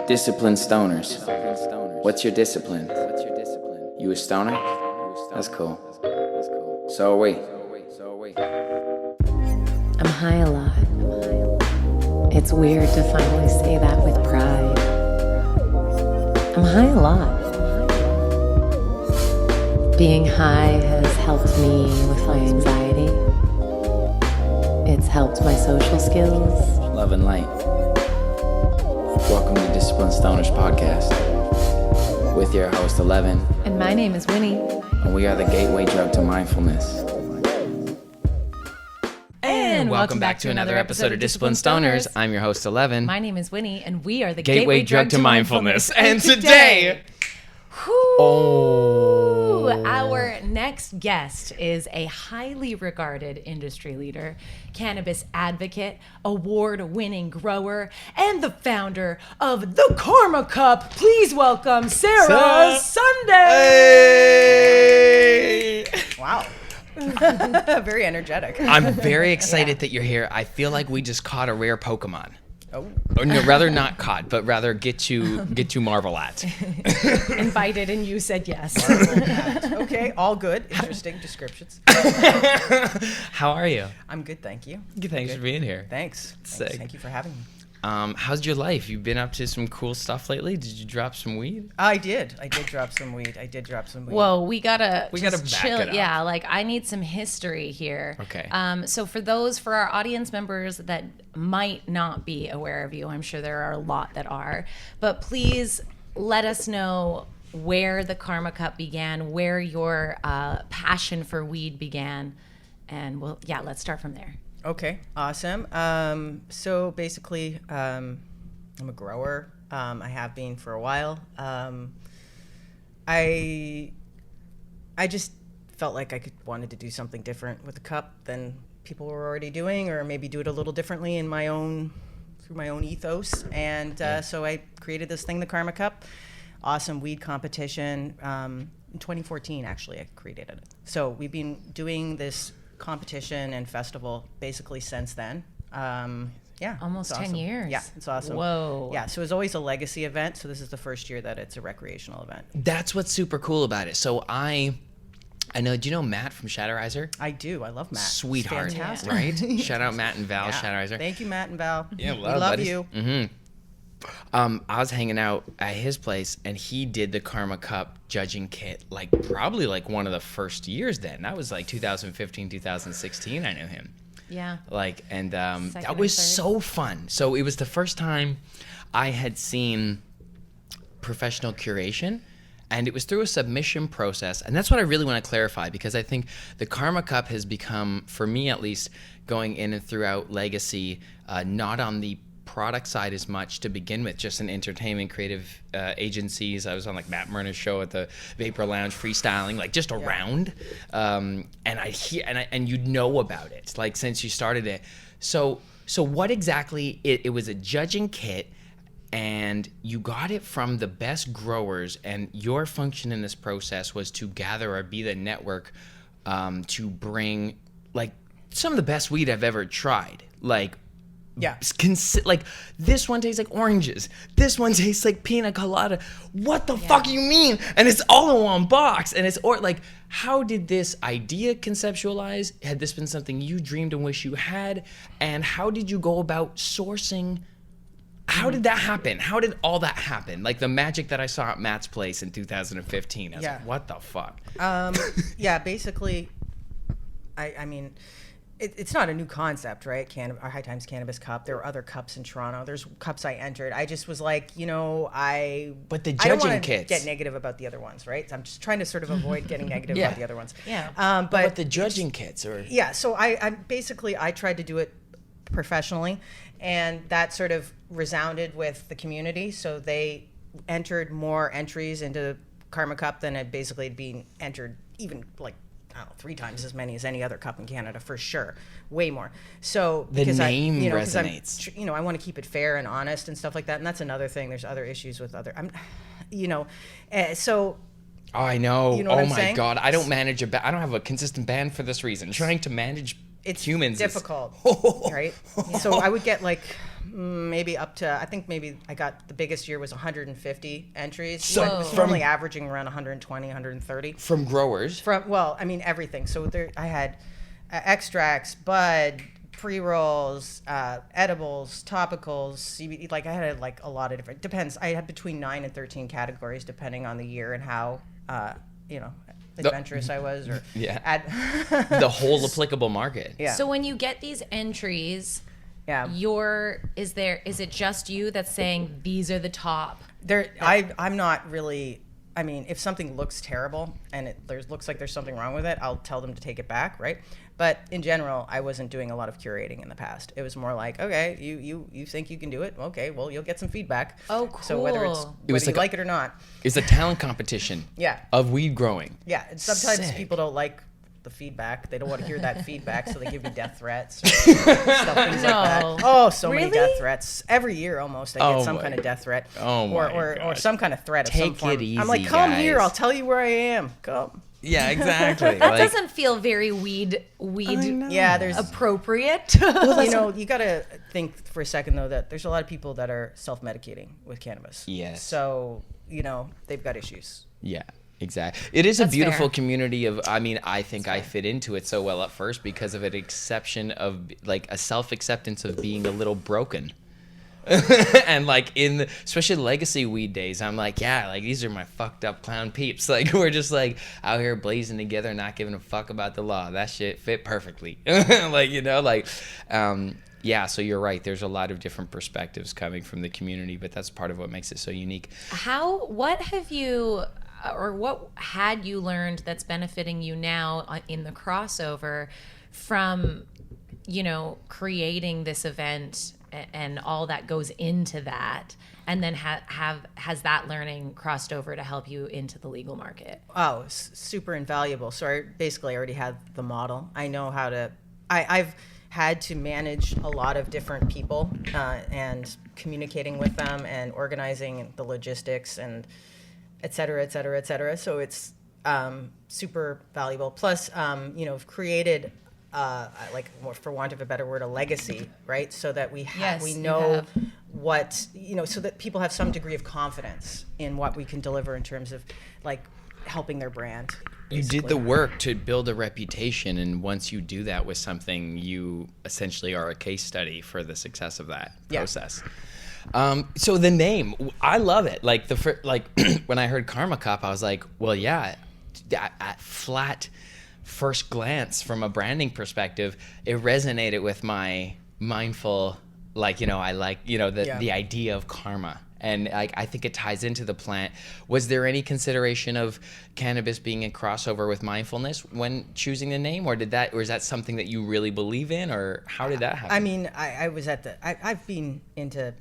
Disciplined stoners. What's your discipline? You a stoner? That's cool. So are we. I'm high a lot. It's weird to finally say that with pride. I'm high a lot. Being high has helped me with my anxiety. It's helped my social skills. Love and light. Welcome to Disciplined Stoners Podcast with your host Ellevan. And my name is Winnie. And we are the gateway drug to mindfulness. And welcome back to another episode of Disciplined Stoners. I'm your host Ellevan. My name is Winnie, and we are the Gateway drug to mindfulness. And today, our next guest is a highly regarded industry leader, cannabis advocate, award-winning grower, and the founder of the Karma Cup. Please welcome Sarah Sunday. Hey! Wow. Very energetic. I'm very excited that you're here. I feel like we just caught a rare Pokemon. Oh. Or no, rather not caught, but rather get to marvel at. Invited and you said yes. Okay, all good. Interesting descriptions. How are you? I'm good, thank you. Thanks for being here. Thanks. Sick. Thank you for having me. How's your life? You've been up to some cool stuff lately? Did you drop some weed? I did drop some weed. Whoa, we gotta back chill. it up. Yeah, like I need some history here. Okay. So for our audience members that might not be aware of you, I'm sure there are a lot that are, but please let us know where the Karma Cup began, where your passion for weed began, and let's start from there. Okay, awesome. So basically, I'm a grower. I have been for a while. I just felt like I wanted to do something different with the cup than people were already doing, or maybe do it a little differently through my own ethos. And so I created this thing, the Karma Cup. Awesome weed competition. In 2014, actually, I created it. So we've been doing this competition and festival basically since then. Almost it's awesome. 10 years. Yeah, it's awesome. Whoa. Yeah, so it was always a legacy event. So this is the first year that it's a recreational event. That's what's super cool about it. So I know, do you know Matt from Shatterizer? I do. I love Matt. Sweetheart, It's fantastic. right? Shout out Matt and Val, Shatterizer. Thank you, Matt and Val. Yeah, we love you. Mm-hmm. I was hanging out at his place, and he did the Karma Cup judging kit, probably one of the first years then. That was 2015, 2016, I knew him. Yeah. That was so fun. So it was the first time I had seen professional curation, and it was through a submission process. And that's what I really want to clarify, because I think the Karma Cup has become, for me at least, going in and throughout legacy, not on the product side as much to begin with, just in entertainment creative agencies. I was on Matt Murner's show at the Vapor Lounge freestyling, just around, and I hear and you know about it since you started it. So what exactly it was a judging kit, and you got it from the best growers, and your function in this process was to gather or be the network to bring some of the best weed I've ever tried. Yeah. This one tastes like oranges. This one tastes like pina colada. What the fuck you mean? And it's all in one box. And how did this idea conceptualize? Had this been something you dreamed and wish you had? And how did you go about sourcing? How did that happen? How did all that happen? The magic that I saw at Matt's place in 2015. I was like, what the fuck? Basically, I mean, it's not a new concept, right? Our High Times Cannabis Cup. There were other cups in Toronto. There's cups I entered. I just was But the I don't judging want to kits. get negative about the other ones, right? So I'm just trying to sort of avoid getting negative about the other ones. Yeah. But the judging kits, or so I tried to do it professionally, and that sort of resounded with the community. So they entered more entries into Karma Cup than had basically been entered, even 3 times as many as any other cup in Canada, for sure. Way more. So the name resonates. I want to keep it fair and honest and stuff like that. And that's another thing. There's other issues with so. Oh, I know. You know what I'm my saying? God. I don't manage I don't have a consistent band for this reason. Trying to manage it's humans difficult, is... right? So I would get maybe up to, I think maybe I got, the biggest year was 150 entries. So It's normally averaging around 120, 130. From growers? Well, I mean, everything. So I had extracts, bud, pre-rolls, edibles, topicals, CBD. Like I had like a lot of different, depends. I had between 9 and 13 categories depending on the year and how, adventurous I was, or the whole applicable market. Yeah. So when you get these entries, is it just you that's saying these are the top? I'm not really. I mean, if something looks terrible and looks like there's something wrong with it, I'll tell them to take it back, right? But in general, I wasn't doing a lot of curating in the past. It was more like, okay, you think you can do it? Okay, well, you'll get some feedback. Oh, cool. So whether you like it or not. It's a talent competition of weed growing. Yeah, and sometimes people don't like the feedback. They don't want to hear that feedback, so they give you death threats or things like that. Oh, so many death threats. Every year almost I get some kind of death threat. Or some kind of threat of some form. Take it easy, I'm like, come guys. here, I'll tell you where I am. Come. Yeah, exactly. That doesn't feel very weed there's appropriate. you got to think for a second though that there's a lot of people that are self-medicating with cannabis. Yes. So, they've got issues. Yeah. Exactly. It is a beautiful fair. community of, I think I fit into it so well at first because of an exception of like a self-acceptance of being a little broken. And like especially legacy weed days, I'm like, these are my fucked up clown peeps. Like we're just like out here blazing together, not giving a fuck about the law. That shit fit perfectly. So you're right. There's a lot of different perspectives coming from the community, but that's part of what makes it so unique. What had you learned that's benefiting you now in the crossover from, creating this event and all that goes into that, and then has that learning crossed over to help you into the legal market? Oh, super invaluable. So I basically already had the model. I know how to. I've had to manage a lot of different people and communicating with them and organizing the logistics and et cetera, et cetera, et cetera. So it's super valuable. Plus, created, for want of a better word, a legacy, right? So that we know what, so that people have some degree of confidence in what we can deliver in terms of like helping their brand. You did the work to build a reputation, and once you do that with something, you essentially are a case study for the success of that process. So the name, I love it. Like when I heard Karma Cup, I was like, well, yeah, at flat first glance from a branding perspective, it resonated with my mindful, the idea of karma. And I think it ties into the plant. Was there any consideration of cannabis being a crossover with mindfulness when choosing the name, or is that something that you really believe in, or how did that happen? I mean, I was I've been into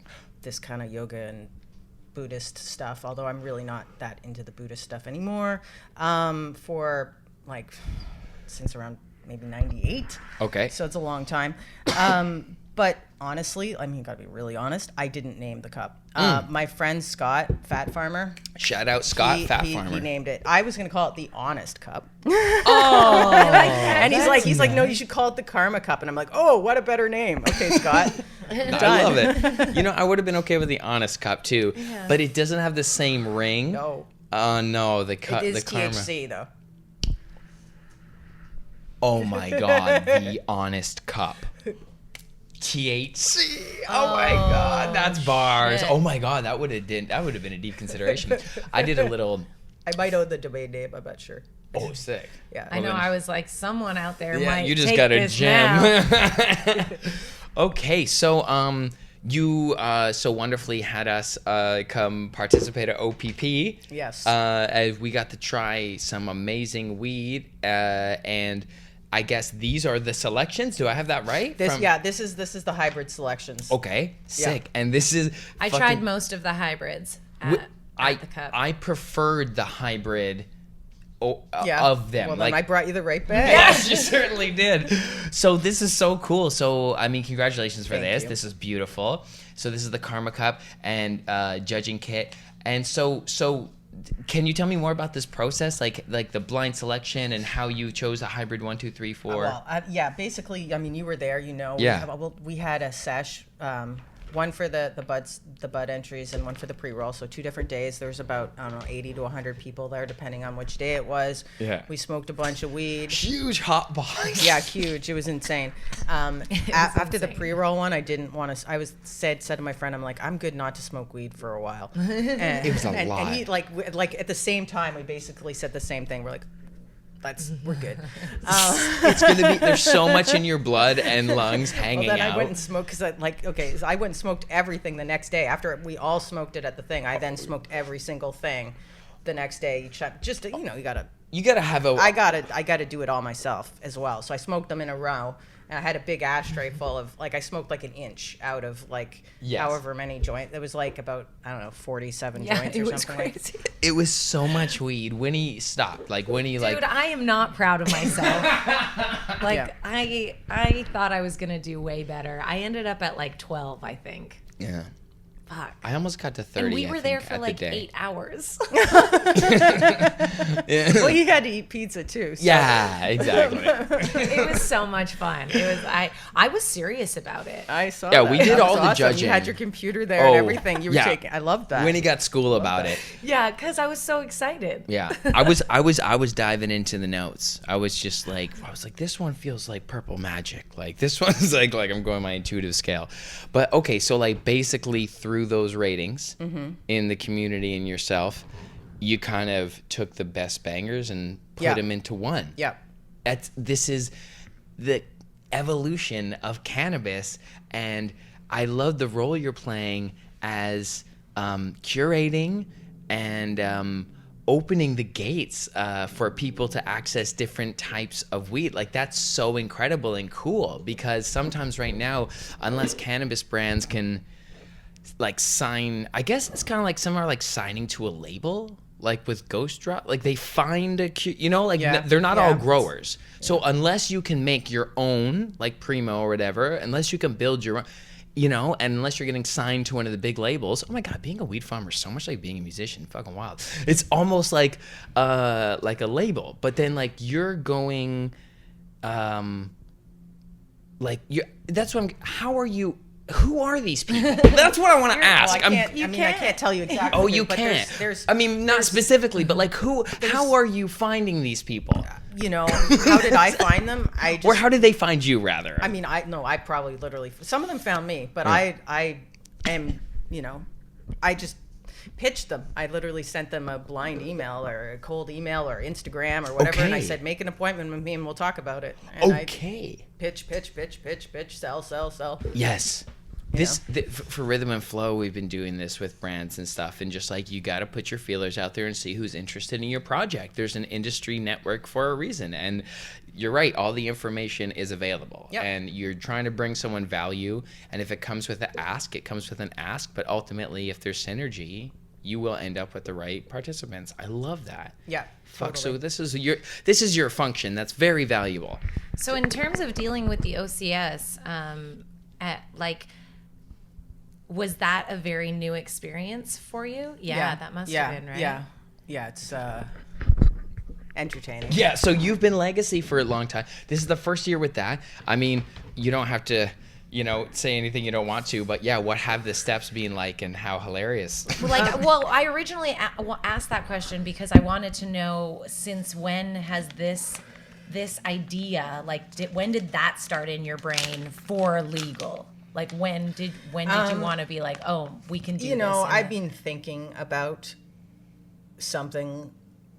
this kind of yoga and Buddhist stuff, although I'm really not that into the Buddhist stuff anymore, for since around maybe 98. Okay. So it's a long time. But honestly, gotta be really honest, I didn't name the cup. My friend Scott, Fat Farmer. Shout out Scott, Fat Farmer. He named it. I was gonna call it the Honest Cup. Oh, and he's like, no, you should call it the Karma Cup. And I'm like, oh, what a better name. Okay, Scott. I love it. I would have been okay with the Honest Cup too, but it doesn't have the same ring. No. No, the cup. It is the Karma. THC though. Oh my God, the Honest Cup. THC. Oh my God, that's bars. Shit. Oh my God, that would have been a deep consideration. I did a little. I might own the domain name. I'm not sure. Oh, sick. Yeah. I know. I was like, someone out there might you just take got a this gem. now. Okay, so you so wonderfully had us come participate at OPP. Yes. As we got to try some amazing weed, and I guess these are the selections. Do I have that right? This is the hybrid selections. Okay, sick. And this is. I tried most of the hybrids at the cup. I preferred the hybrid. Of them. Well, then I brought you the right bag. Yes, you certainly did. So this is so cool. So, congratulations for this. You. This is beautiful. So this is the Karma Cup and judging kit. And so can you tell me more about this process, like the blind selection and how you chose a hybrid 1, 2, 3, 4? Basically, you were there, Yeah. We had a sesh one for the bud entries and one for the pre-roll. So 2 different days. There was about, I don't know, 80 to 100 people there, depending on which day it was. Yeah. We smoked a bunch of weed. Huge hot box. Yeah, huge. It was insane. After the pre-roll one, I didn't want to. I said to my friend, I'm like, I'm good not to smoke weed for a while. And, it was a lot. And he like at the same time, we basically said the same thing. We're like, we're good. It's gonna be. There's so much in your blood and lungs hanging well, then out. I went and smoked because I went and smoked everything the next day after we all smoked it at the thing. I then smoked every single thing the next day. Just you gotta. You gotta have a. I gotta do it all myself as well. So I smoked them in a row. And I had a big ashtray full of, I smoked like an inch out of however many joints. It was about, I don't know, 47 joints or something. Crazy. It was so much weed. When he stopped, Dude, I am not proud of myself. I thought I was gonna do way better. I ended up at 12, I think. Yeah. Fuck. I almost got to 30. And we were there for 8 8 hours. Yeah. Well, you had to eat pizza too. So. Yeah, exactly. It was so much fun. I was serious about it. I saw. Yeah, that. we did That was all the awesome. judging. You had your computer there and everything. You were taking. I loved that. When he got school about it. Yeah, because I was so excited. Yeah, I was diving into the notes. I was just this one feels like purple magic. This one's like I'm going my intuitive scale. But okay, so basically through those ratings in the community and yourself, you kind of took the best bangers and put them into one. Yeah. This is the evolution of cannabis, and I love the role you're playing as curating and opening the gates for people to access different types of weed. That's so incredible and cool, because sometimes right now, unless cannabis brands can sign, I guess it's kind of like some are signing to a label, with Ghost Drop, they find they're not all growers. So unless you can make your own, Primo or whatever, unless you can build your own, and unless you're getting signed to one of the big labels, oh my God, being a weed farmer is so much like being a musician. Fucking wild. It's almost like a label, but then you're going, that's what how are you? Who are these people? That's what I want to ask. Well, I can't tell you exactly. Oh, you can't. Not specifically, but how are you finding these people? How did I find them? Or how did they find you, rather? I probably literally, some of them found me, but I am, I just pitched them. I literally sent them a blind email or a cold email or Instagram or whatever, and I said, make an appointment with me and we'll talk about it. And I pitch, sell. Yes. For Rhythm and Flow, we've been doing this with brands and stuff, and just you got to put your feelers out there and see who's interested in your project. There's an industry network for a reason, and you're right, all the information is available. Yep. And you're trying to bring someone value, and if it comes with an ask, it comes with an ask, but ultimately if there's synergy, you will end up with the right participants. I love that. Yeah. Fuck. Totally. So this is your function. That's very valuable. So in terms of dealing with the OCS, was that a very new experience for you? Yeah, that must have been, right? Yeah, it's entertaining. Yeah, so you've been legacy for a long time. This is the first year with that. You don't have to, say anything you don't want to, but what have the steps been like and how hilarious? I originally asked that question because I wanted to know, since when has this idea, when did that start in your brain for legal? When did you want to be we can do this? I've been thinking about something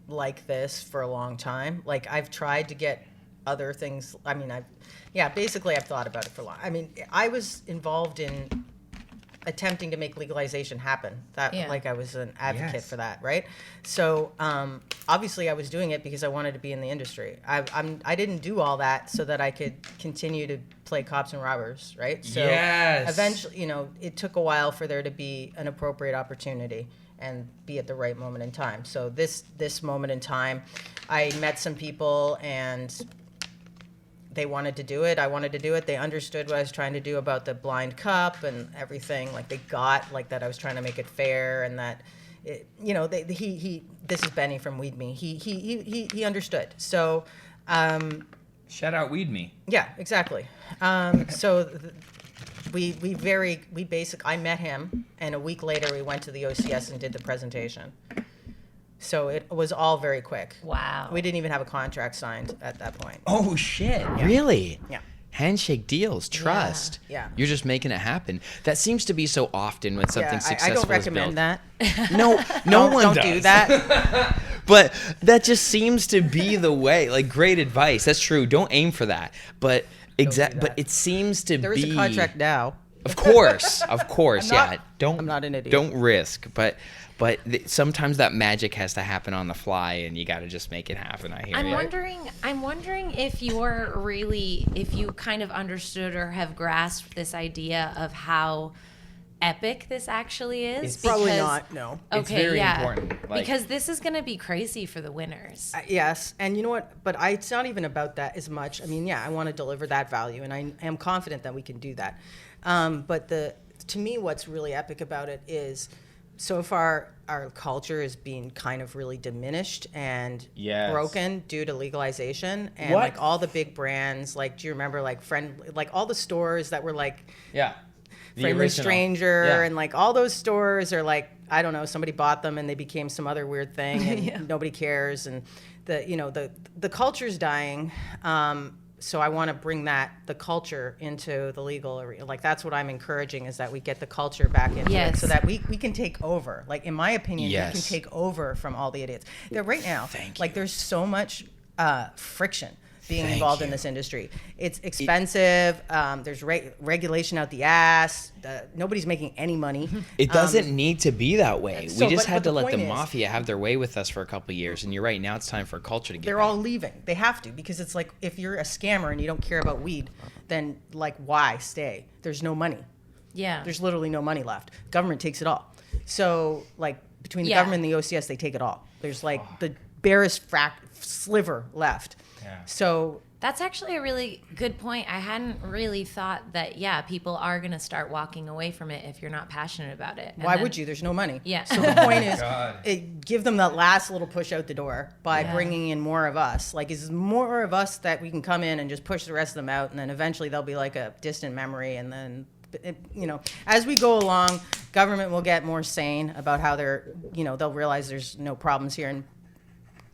like this for a long time. I've tried to get other things. Basically I've thought about it for a long. I was involved in attempting to make legalization happen. I was an advocate for that, right? So obviously I was doing it because I wanted to be in the industry. I didn't do all that so that I could continue to play cops and robbers, right? So eventually, it took a while for there to be an appropriate opportunity and be at the right moment in time. So this moment in time, I met some people and they wanted to do it. I wanted to do it. They understood what I was trying to do about the blind cup and everything. They got that I was trying to make it fair, and that, this is Benny from Weed Me. He understood. So, shout out Weed Me. Yeah, exactly. So I met him, and a week later we went to the OCS and did the presentation. So it was all very quick. Wow. We didn't even have a contract signed at that point. Oh shit! Really? Yeah. Handshake deals, trust. Yeah. You're just making it happen. That seems to be so often when something successful I don't is recommend built. that. No one don't does. do that. But that just seems to be the way. Like, great advice. That's true. Don't aim for that. But But it seems to be. There is a contract now. Of course. I'm not an idiot. Don't risk. But sometimes that magic has to happen on the fly, and you got to just make it happen. I hear you. I'm wondering if you kind of understood or have grasped this idea of how epic this actually is. It's probably not. No. Okay, It's very important. Because this is going to be crazy for the winners. Yes, and you know what? But it's not even about that as much. I mean, I want to deliver that value, and I am confident that we can do that. But to me, what's really epic about it is, so far our culture is being kind of really diminished and broken due to legalization, and like all the big brands. Like, do you remember like all the stores that were like Friendly Stranger and like all those stores are like, I don't know, somebody bought them and they became some other weird thing and nobody cares, and the culture's dying. So I want to bring the culture into the legal area. Like, that's what I'm encouraging, is that we get the culture back into it, so that we can take over. Like, in my opinion, we can take over from all the idiots. Right now, there's so much friction being involved in this industry. It's expensive. There's regulation out the ass. Nobody's making any money. It doesn't need to be that way. We just had to let the point mafia have their way with us for a couple of years. And you're right, now it's time for culture to get They're back. all leaving. They have to, because it's like, if you're a scammer and you don't care about weed, then like, why stay? There's no money. Yeah. There's literally no money left. Government takes it all. So like, between the government and the OCS, they take it all. There's like the barest sliver left. So that's actually a really good point. I hadn't really thought that, people are going to start walking away from it if you're not passionate about it. Why would you? There's no money. Yeah. So the point is, give them that last little push out the door by bringing in more of us. Like, is more of us that we can come in and just push the rest of them out, and then eventually they'll be like a distant memory, and then as we go along, government will get more sane about how they'll realize there's no problems here, and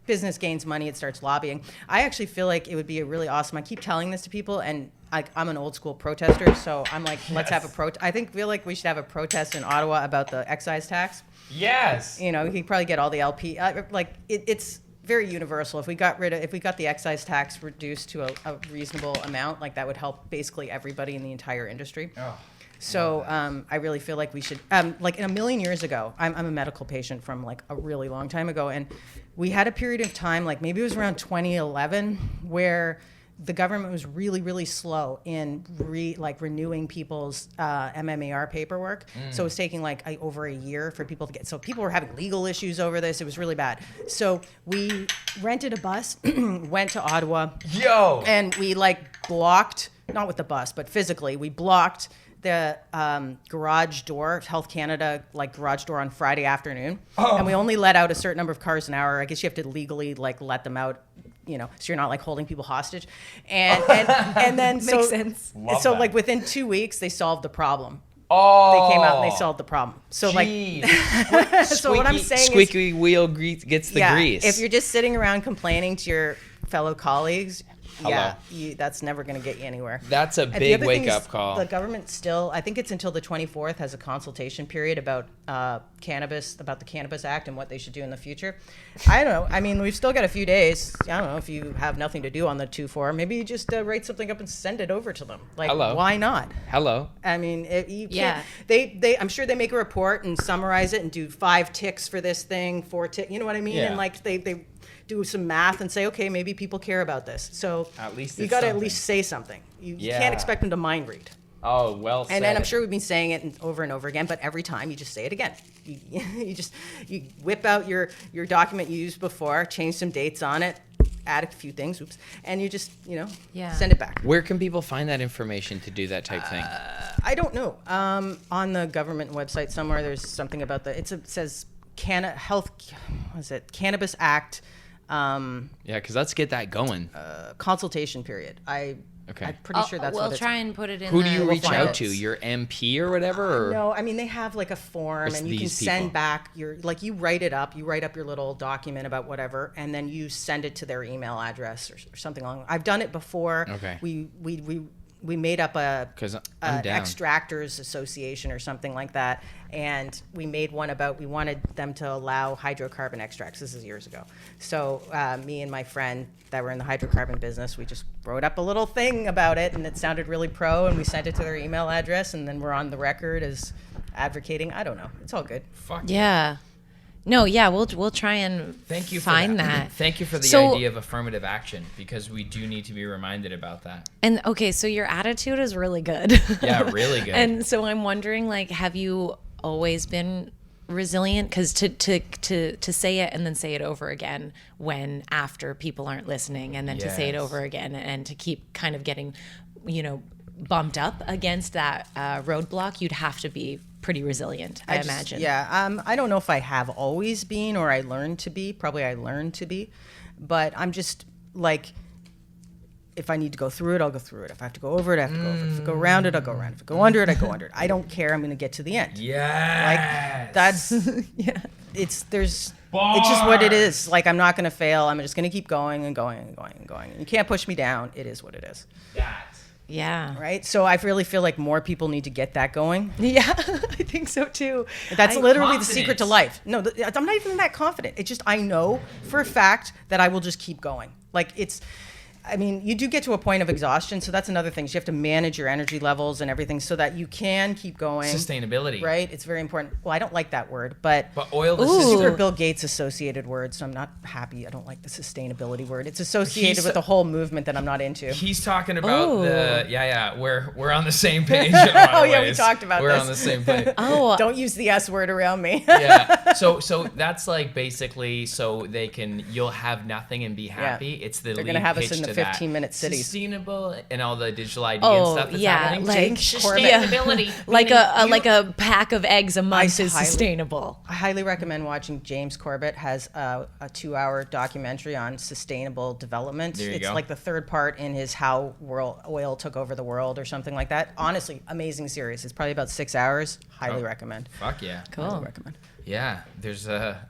business gains money, it starts lobbying. I actually feel like it would be a really awesome, I keep telling this to people, and I'm an old school protester, so I'm like, let's have a feel like we should have a protest in Ottawa about the excise tax. Yes. You can probably get all the LP, it's very universal. If we got the excise tax reduced to a reasonable amount, like, that would help basically everybody in the entire industry. So I really feel like we should, like, in a million years ago, I'm a medical patient from like a really long time ago, and we had a period of time, like maybe it was around 2011, where the government was really, really slow in renewing people's MMAR paperwork. So it was taking over a year for people to get. So people were having legal issues over this. It was really bad. So we rented a bus, went to Ottawa. And we blocked, not with the bus, but physically, we blocked the garage door, Health Canada garage door on Friday afternoon, and we only let out a certain number of cars an hour. I guess you have to legally let them out, so you're not holding people hostage, and then makes sense. Within 2 weeks they solved the problem. Oh, they came out and they solved the problem. So so what I'm saying squeaky wheel gets the grease. If you're just sitting around complaining to your fellow colleagues, that's never going to get you anywhere. That's a big wake-up call. The government still, I think it's until the 24th, has a consultation period about cannabis, about the Cannabis Act and what they should do in the future. I don't know. I mean, we've still got a few days. I don't know, if you have nothing to do on the 2-4, maybe you just write something up and send it over to them. Why not? I mean, you can't. I'm sure they make a report and summarize it and do 5 ticks for this thing, 4 ticks. You know what I mean? Yeah. And they do some math and say, okay, maybe people care about this. So at least you got to at least say something. You can't expect them to mind read. Oh, well said. And then I'm sure we've been saying it over and over again, but every time you just say it again. You whip out your document you used before, change some dates on it, add a few things, and you just, send it back. Where can people find that information to do that type thing? I don't know. On the government website somewhere, there's something about it says Cannabis Act. Because let's get that going. Consultation period. Okay. I'm pretty sure that's what we'll it's. try and put it in. Who do you reach find out it. to? Your MP or whatever? Or? No, I mean they have like a form, It's and you can these send people. back your you write it up, you write up your little document about whatever, and then you send it to their email address or something along. I've done it before. Okay. We made up a 'Cause I'm down. extractors association or something like that, and we made one about we wanted them to allow hydrocarbon extracts. This is years ago. So me and my friend that were in the hydrocarbon business, we just wrote up a little thing about it, and it sounded really pro, and we sent it to their email address, and then we're on the record as advocating. I don't know. It's all good. Fuck Yeah. No, yeah, we'll try and Thank you for find that. Thank you for the So- idea of affirmative action, because we do need to be reminded about that. And okay, so your attitude is really good. Yeah, really good. And so I'm wondering, like, have you always been resilient? Because to say it and then say it over again when after people aren't listening, and then to say it Yes. over again, and to keep kind of getting, bumped up against that roadblock, you'd have to be pretty resilient, I imagine. Yeah. I don't know if I have always been or I learned to be. Probably I learned to be. But I'm just like, if I need to go through it, I'll go through it. If I have to go over it, I have to go over it. If I go around it, I'll go around it. If I go under it, I go under it. I don't care. I'm going to get to the end. Yes. Like, that's, it's just what it is. Like, I'm not going to fail. I'm just going to keep going and going and going and going. You can't push me down. It is what it is. Yeah. Right? So I really feel like more people need to get that going. Yeah, I think so too. That's literally the Confidence. secret to life. No, I'm not even that confident. It's just I know for a fact that I will just keep going. Like you do get to a point of exhaustion, so that's another thing. You have to manage your energy levels and everything so that you can keep going. Sustainability. Right? It's very important. Well, I don't like that word, but oil the these system. are Bill Gates associated words, so I'm not happy. I don't like the sustainability word. It's associated He's- with the whole movement that I'm not into. He's talking about Ooh. we're on the same page. In a lot of Oh, yeah, we ways. talked about we're this. on the same page. Oh, Don't use the S word around me. Yeah. So that's like basically so you'll have nothing and be happy. It's the They're lead gonna have us pitch in the to that. 15-minute cities. Sustainable and all the digital ID and stuff that's happening. like Sustainability. like a pack of eggs a month is highly- sustainable. I highly recommend watching. James Corbett has a 2-hour documentary on sustainable development. There you It's go. like the third part in his How Oil Took Over the World or something like that. Honestly, amazing series. It's probably about 6 hours. Highly recommend. Fuck yeah. Cool. Highly recommend. Yeah. There's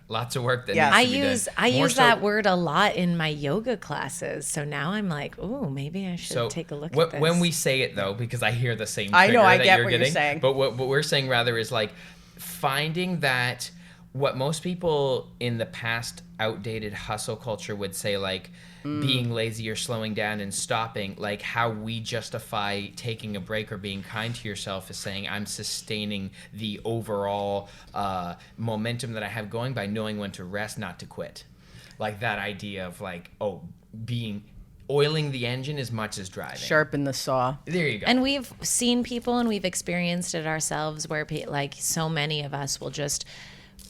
lots of work that Yeah. needs to be done. I More use so- that word a lot in my yoga classes. So now I'm like, oh, maybe I should take a look at this. When we say it though, because I hear the same I know, trigger I that get you're what you're getting, saying. But what we're saying rather is like finding that what most people in the past outdated hustle culture would say, like being lazy or slowing down and stopping, like how we justify taking a break or being kind to yourself is saying I'm sustaining the overall momentum that I have going by knowing when to rest, not to quit. Like that idea of like, oiling the engine as much as driving. Sharpen the saw. There you go. And we've seen people and we've experienced it ourselves where like so many of us will just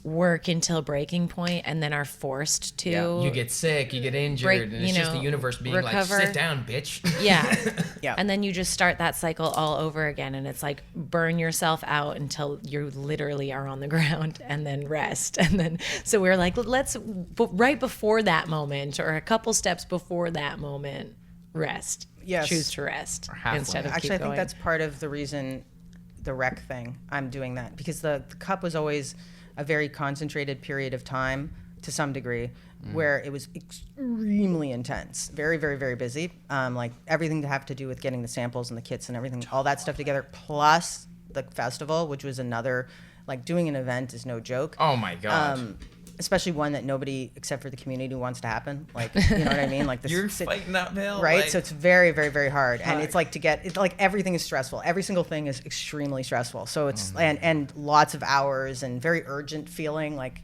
work until breaking point and then are forced to You get sick, you get injured, break- and it's just the universe being recover. like, sit down, bitch. Yeah. Yeah. And then you just start that cycle all over again. And it's like burn yourself out until you literally are on the ground and then rest. And then, so we're like, right before that moment or a couple steps before that moment, rest. Yes. Choose to rest halfway. instead of Actually, keep I think going. that's part of the reason the rec thing, I'm doing that. Because the cup was always a very concentrated period of time to some degree where it was extremely intense, very, very, very busy. Like everything to have to do with getting the samples and the kits and everything, all that stuff together, plus the festival, which was another, like doing an event is no joke. Oh my God. Especially one that nobody except for the community wants to happen. Like, you know what I mean? Like You're fighting uphill. right? Like, So it's very, very, very hard. And it's like it's like everything is stressful. Every single thing is extremely stressful. So it's, and lots of hours and very urgent feeling like,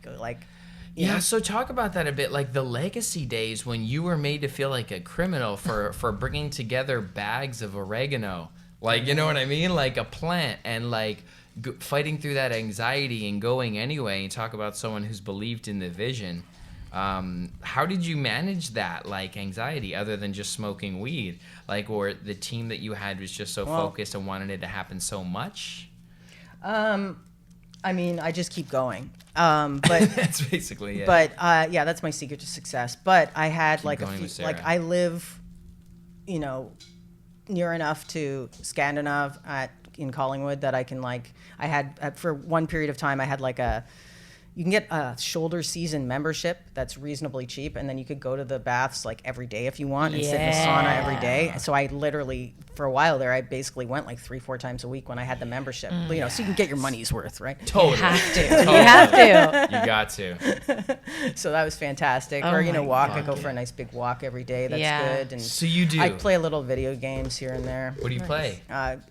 you know? so talk about that a bit, like the legacy days when you were made to feel like a criminal for bringing together bags of oregano. Like, you know what I mean? Like a plant and like fighting through that anxiety and going anyway. And talk about someone who's believed in the vision. How did you manage that, like anxiety, other than just smoking weed? Like, or the team that you had was just so focused and wanted it to happen so much? I mean, I just keep going. But That's basically it. But yeah, that's my secret to success. But I had like going with Sarah. like I live, you know, near enough to Scandinav in Collingwood that I can like, I had, for one period of time, I had like you can get a shoulder season membership that's reasonably cheap, and then you could go to the baths like every day if you want and sit in the sauna every day. So I literally, for a while there, I basically went like 3-4 times a week when I had the membership. You know, so you can get your money's worth, right? Totally. You have to. Totally. You have to. You got to. So that was fantastic. Oh Or, you know, my walk. God. I go for a nice big walk every day. That's good. And So you do. I play a little video games here and there. What do you play?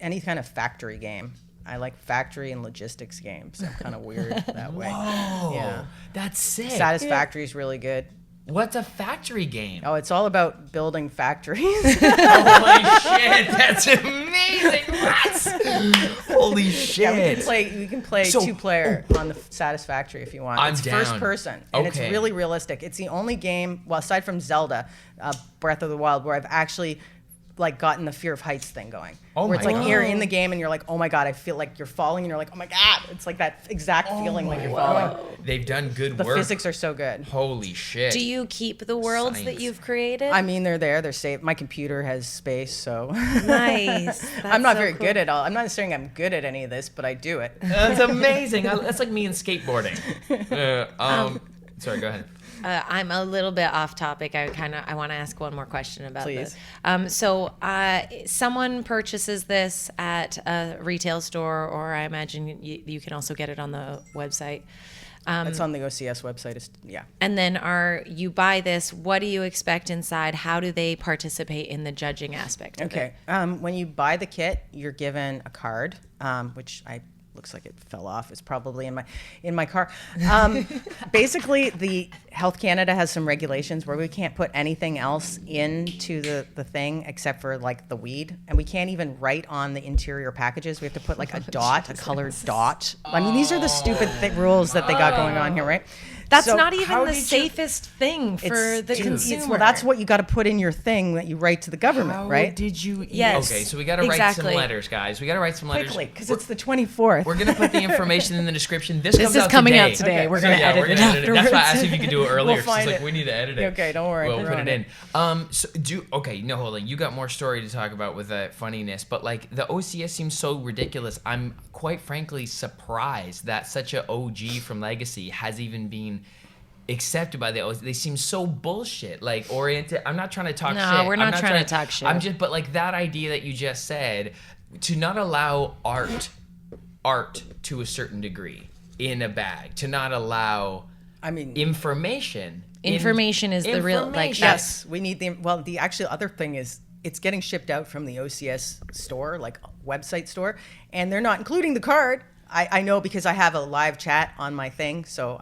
Any kind of factory game. I like factory and logistics games. I'm kind of weird that way. Whoa. Yeah. That's sick. Satisfactory is really good. What's a factory game? Oh, it's all about building factories. Holy shit, that's amazing. What? Holy shit. Yeah, we can play So- 2-player on the Satisfactory if you want. I'm it's down. first person, and it's Okay. really realistic. It's the only game, well, aside from Zelda, Breath of the Wild, where I've actually like gotten the fear of heights thing going. Oh where it's my like God. you're in the game and you're like, oh my God, I feel like you're falling, and you're like, oh my God. It's like that exact feeling like you're falling. They've done good The work. physics are so good. Holy shit. Do you keep the worlds that Science. you've created? I mean, they're there. They're safe. My computer has space, so Nice. I'm not That's so very cool. good at all. I'm not saying I'm good at any of this, but I do it. That's amazing. That's like me in skateboarding. Sorry, go ahead. I'm a little bit off topic. I want to ask one more question about Please. this. So someone purchases this at a retail store, or I imagine you can also get it on the website. It's on the OCS website. Yeah. And then you buy this. What do you expect inside? How do they participate in the judging aspect of it? Okay. When you buy the kit, you're given a card, which looks like it fell off. It's probably in my car. Basically, the Health Canada has some regulations where we can't put anything else into the thing except for like the weed, and we can't even write on the interior packages. We have to put like a dot, a colored dot. I mean, these are the stupid rules that they got going on here, right? That's So not even how the did you- safest thing for the consumer. Well, that's what you got to put in your thing that you write to the government, How right? did you? Yes. Okay, so we got to write some Exactly. letters, guys. We got to write some letters. Quickly, because it's the 24th. We're gonna put the information in the description. This This comes is out coming today. out today. Okay. We're So, gonna yeah, edit we're it gonna edit it. That's why I afterwards. asked if you could do it earlier. We'll She's find like, it. we need to edit it. Okay, don't worry. We'll We're put on it in. So okay, no, hold on. You got more story to talk about with that funniness, but like the OCS seems so ridiculous. I'm quite frankly surprised that such a OG from Legacy has even been accepted by the OCS. They seem so bullshit, like oriented. I'm not trying to talk No, shit. we're not trying to talk shit. I'm just, but like that idea that you just said, to not allow art to a certain degree in a bag, to not allow I mean, information. Information is the real, like, Information. yes, we need the actual other thing is it's getting shipped out from the OCS store, like website store, and they're not including the card. I know because I have a live chat on my thing, so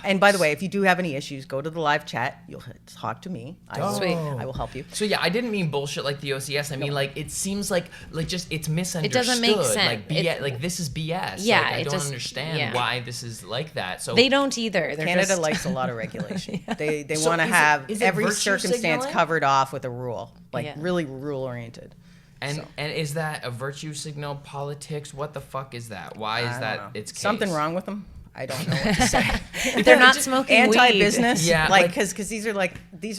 and by the way, if you do have any issues, go to the live chat. You'll talk to me. Sweet. I will help you. So yeah, I didn't mean bullshit like the OCS. I mean like it seems like just it's misunderstood. doesn't make sense. Like BS, like this is BS. Yeah, like, I it don't just- understand yeah. why this is like that. So They don't either. They're Canada just, likes a lot of regulation. They So want to is it- have is it every virtue circumstance signaling? covered off with a rule, like Yeah. really rule oriented. and is that a virtue signal? Politics? What the fuck is that? Why is that its case? Something wrong with them? I don't know what to say. they're not smoking weed. Anti-business, Yeah, like like- because these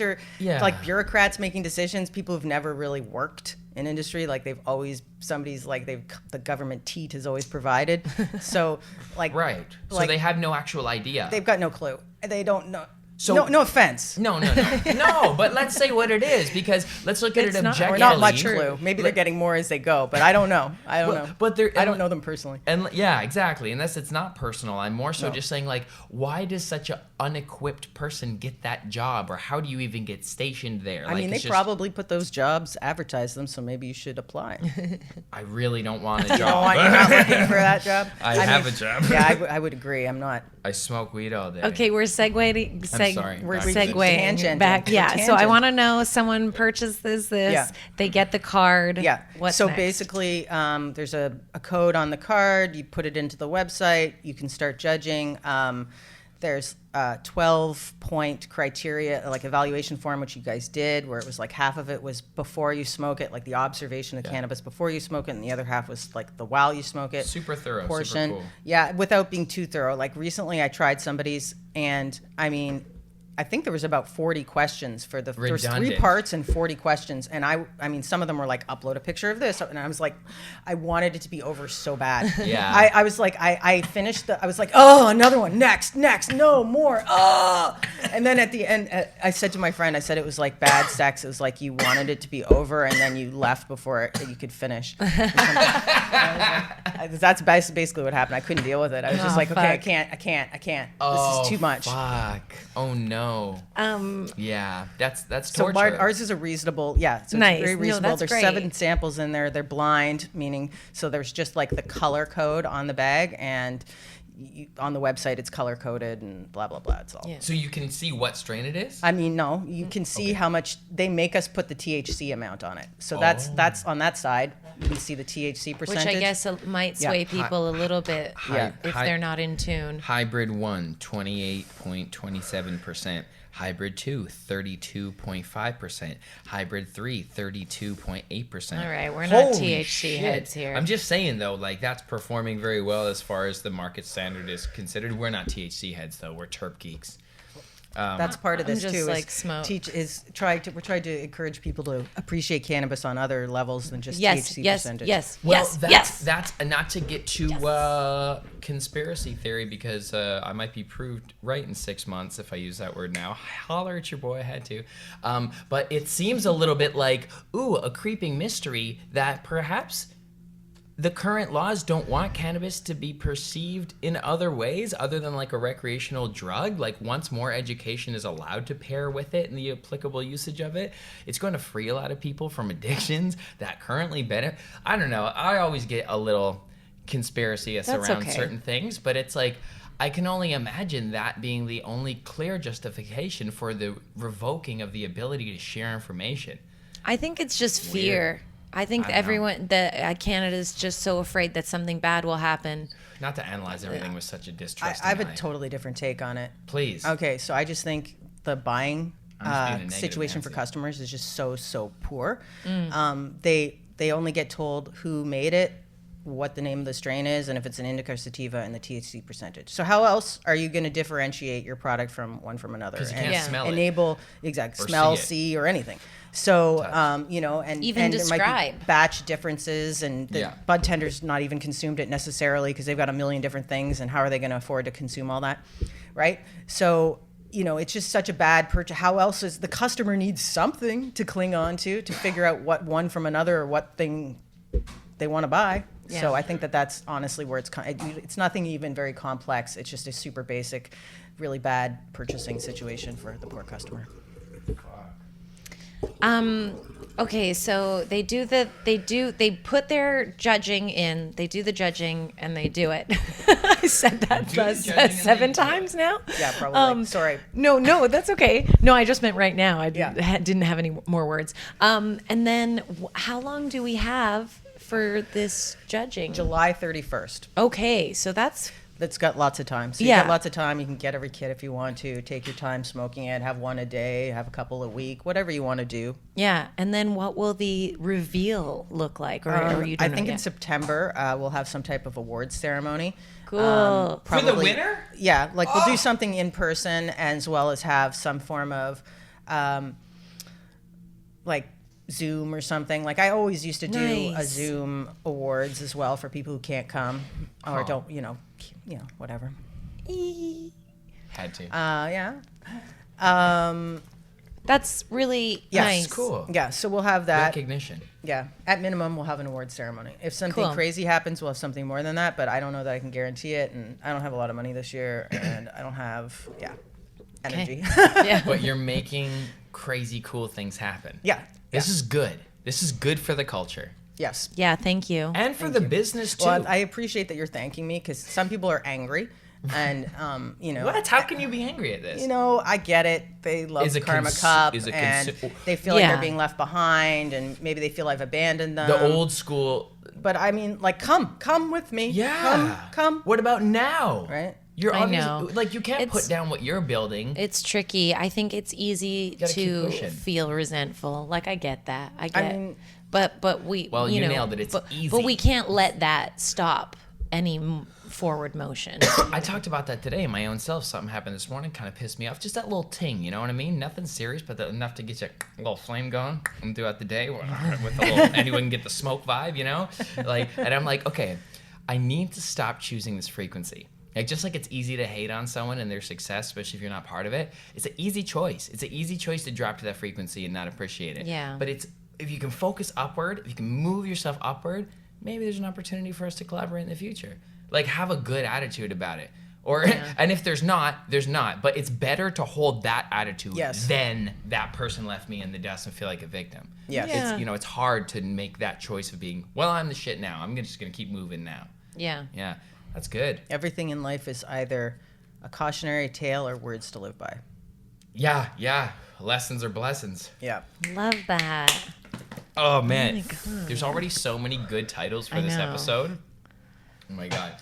are Yeah. like bureaucrats making decisions. People who've never really worked in industry, like the government teat has always provided. So like Right. So like, they have no actual idea. they've got no clue. They don't know. So- no offense. No. No, but let's say what it is, because let's look at It's it not- objectively. Or not much True. clue. Maybe they're getting more as they go, but I don't know. I don't Well, know. but they're- I don't know them personally. And yeah, exactly. Unless it's not personal. I'm more so just saying, like, why does such an unequipped person get that job, or how do you even get stationed there? I mean, they it's just- probably put those jobs, advertise them, so maybe you should apply. I really don't want a job. Oh, you're not looking for that job? I have a job. Yeah, I would agree. I'm not. I smoke weed all day. Okay, we're segueing. sorry. We're Back to segueing tangent. back. We're Yeah. So I tangent. want to know. Someone purchases this. Yeah. They get the card. Yeah. What's so next? basically, there's a code on the card. You put it into the website. You can start judging. There's 12-point criteria, like evaluation form, which you guys did, where it was like half of it was before you smoke it, like the observation of cannabis before you smoke it, and the other half was like the while you smoke it. Super thorough, super portion. cool. Yeah, without being too thorough. Like recently, I tried somebody's, and I mean, I think there was about 40 questions for the first 3 Redundant. parts and 40 questions. And I mean, some of them were like, upload a picture of this. And I was like, I wanted it to be over so bad. Yeah. I was like, I finished I was like, oh, another one, next, no more. Oh. And then at the end, I said to my friend, I said it was like bad sex. It was like you wanted it to be over and then you left before you could finish. That's basically what happened. I couldn't deal with it. I was just like, okay, I can't. Oh, this is too much. Fuck. Oh no. Yeah, that's So torture. ours is a reasonable, so Nice. it's very No, reasonable. that's There's great. 7 samples in there. They're blind, meaning so there's just like the color code on the bag, and on the website it's color coded and blah blah blah. It's all. Yeah. So you can see what strain it is? I mean, no, you can see how much they make us put the THC amount on it. So that's on that side. You can see the THC percentage. Which I guess might sway people a little bit Yeah. if they're not in tune. Hybrid 1, 28.27%. Hybrid 2, 32.5%. Hybrid 3, 32.8%. All right, we're not Holy THC shit. heads here. I'm just saying, though, like, that's performing very well as far as the market standard is considered. We're not THC heads, though. We're terp geeks. That's part of I'm this just too. like smoke. We're trying to encourage people to appreciate cannabis on other levels than just Yes, THC yes, percentage. yes, Well, yes. that's not to get too conspiracy theory, because I might be proved right in 6 months if I use that word now. Holler at your boy, I had to. But it seems a little bit like, a creeping mystery that perhaps the current laws don't want cannabis to be perceived in other ways other than like a recreational drug. Like once more education is allowed to pair with it and the applicable usage of it, it's going to free a lot of people from addictions that currently benefit. I don't know. I always get a little conspiracy around okay. certain things, but it's like, I can only imagine that being the only clear justification for the revoking of the ability to share information. I think it's just fear. I think I know. everyone, Canada's just so afraid that something bad will happen. Not to analyze everything with such a distrust. I have a totally different take on it. Please. Okay, so I just think the buying I'm just being a negative situation for Nancy. customers is just so poor. They only get told who made it, what the name of the strain is, and if it's an indica or sativa, and the THC percentage. So how else are you going to differentiate your product from one from another? 'Cause you and can't smell it. enable Or smell, see it. see, or anything. So and Even and there might describe. be batch differences, and the Yeah. bud tenders not even consumed it necessarily because they've got a million different things, and how are they going to afford to consume all that, right? So it's just such a bad purchase. How else is the customer needs something to cling on to figure out what one from another or what thing they want to buy. Yeah. So I think that's honestly where it's nothing even very complex. It's just a super basic, really bad purchasing situation for the poor customer. Okay, so they put their judging in, they do the judging and they do it. I said that Do the judging and 7 they do it. times now. Yeah, probably. Sorry. No, that's okay. No, I just meant right now. I Yeah. didn't have any more words. And then how long do we have for this judging? July 31st. Okay, so that's That's got lots of time. So you Yeah. got lots of time. You can get every kit if you want to. Take your time smoking it. Have one a day. Have a couple a week. Whatever you want to do. yeah. And then what will the reveal look like? Or you don't I know think in yet? September we'll have some type of awards ceremony. Cool. For the winner? Yeah, like we'll do something in person as well as have some form of like Zoom or something. Like I always used to do a Nice. Zoom awards as well for people who can't come or don't, whatever. Had to. Yeah. That's really Yes, nice. Cool. Yeah, so we'll have that. Recognition. Yeah, at minimum, we'll have an award ceremony. If something Cool. crazy happens, we'll have something more than that, but I don't know that I can guarantee it, and I don't have a lot of money this year, and I don't have, energy. Yeah. But you're making crazy cool things happen. Yeah. This is good. This is good for the culture. Yes. Yeah, thank you. And for the business, too. Well, I appreciate that you're thanking me, because some people are angry, and, What? How can you be angry at this? I get it. They love Is it Karma cons- Cup, is it and consi- they feel like Yeah. they're being left behind, and maybe they feel I've abandoned them. The old school. But I mean, like, come with me. Yeah. Come. What about now? Right? You're I obviously, know. like, you can't It's- put down what you're building. It's tricky. I think it's easy gotta keep to pushing. feel resentful. Like I get that. I get. mean- but we. Well, you nailed it. It's but, easy. But we can't let that stop any forward motion. I talked about that today in my own self. Something happened this morning, kind of pissed me off. Just that little ting, you know what I mean? Nothing serious, but enough to get you a little flame going throughout the day with a little, anyone can get the smoke vibe, you know? Like, and I'm like, okay, I need to stop choosing this frequency. Like, just like it's easy to hate on someone and their success, especially if you're not part of it, it's an easy choice. It's an easy choice to drop to that frequency and not appreciate it. Yeah. But it's, if you can focus upward, if you can move yourself upward, maybe there's an opportunity for us to collaborate in the future. Like, have a good attitude about it. Or, and if there's not, there's not. But it's better to hold that attitude than that person left me in the dust and feel like a victim. Yes. Yeah. It's, you know, it's hard to make that choice of being, well, I'm the shit now. I'm just going to keep moving now. Yeah. Yeah. That's good. Everything in life is either a cautionary tale or words to live by. Yeah. Yeah. Lessons are blessings. Yeah. Love that. Oh, man. my God. There's already so many good titles for I this know. episode. Oh, my God.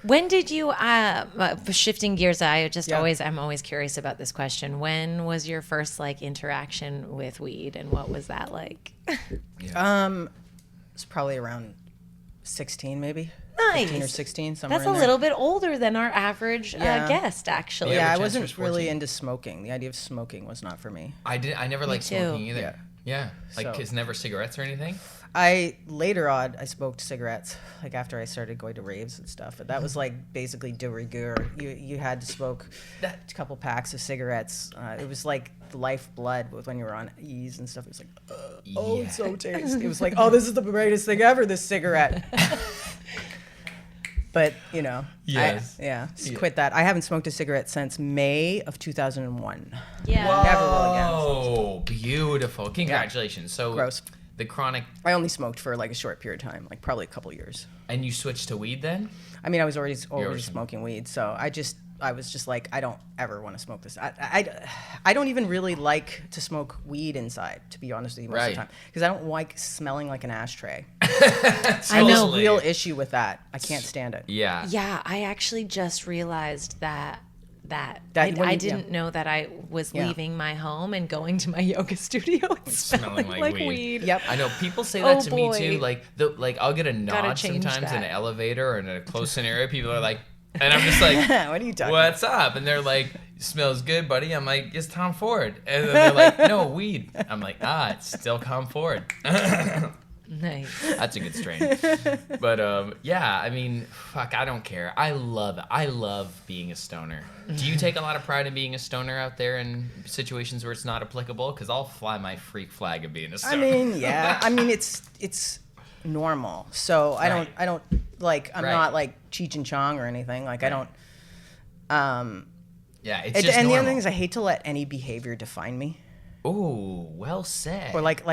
When did you, shifting gears, I'm always curious about this question. When was your first like interaction with weed and what was that like? It's probably around 16 maybe. Nice. 15 or 16, somewhere That's in a there. little bit older than our average guest, actually. Yeah, I Chance wasn't was really 14. into smoking. The idea of smoking was not for me. I never liked too. smoking either. Yeah. Yeah. Like, So- it's never cigarettes or anything? Later on, I smoked cigarettes, like after I started going to raves and stuff. But that was like basically de rigueur. You had to smoke a couple packs of cigarettes. It was like the lifeblood when you were on E's and stuff. It was like, oh, it's so tasty. It was like, oh, this is the greatest thing ever, this cigarette. But, you know, Yes. quit that. I haven't smoked a cigarette since May of 2001. Yeah. Never will again. Oh, beautiful. Congratulations. So Gross. the chronic, I only smoked for like a short period of time, like probably a couple years. and you switched to weed then? I mean, I was already already smoking weed, so I was just like, I don't ever want to smoke this. I don't even really like to smoke weed inside, to be honest with you, most of the time, because I don't like smelling like an ashtray. I know. There's a real issue with that. I can't stand it. Yeah. Yeah, I actually just realized that That when I you- didn't know that I was Yeah. leaving my home and going to my yoga studio and smelling like weed. Yep. I know people say that Oh, to me too. boy. Like I'll get a nod change sometimes in an that. elevator or in a close scenario. People are like, and I'm just like, What are you talking about? what's up? And they're like, smells good, buddy. I'm like, it's Tom Ford. And then they're like, no, weed. I'm like, it's still Tom Ford. Nice. That's a good strain. But yeah, I mean, fuck, I don't care. I love being a stoner. Do you take a lot of pride in being a stoner out there in situations where it's not applicable? Because I'll fly my freak flag of being a stoner. I mean, yeah. I mean, it's normal. So I don't like. I'm Right. not like Cheech and Chong or anything. Like I don't. Yeah, it's just And the normal. other thing is, I hate to let any behavior define me, Ooh, well said. or like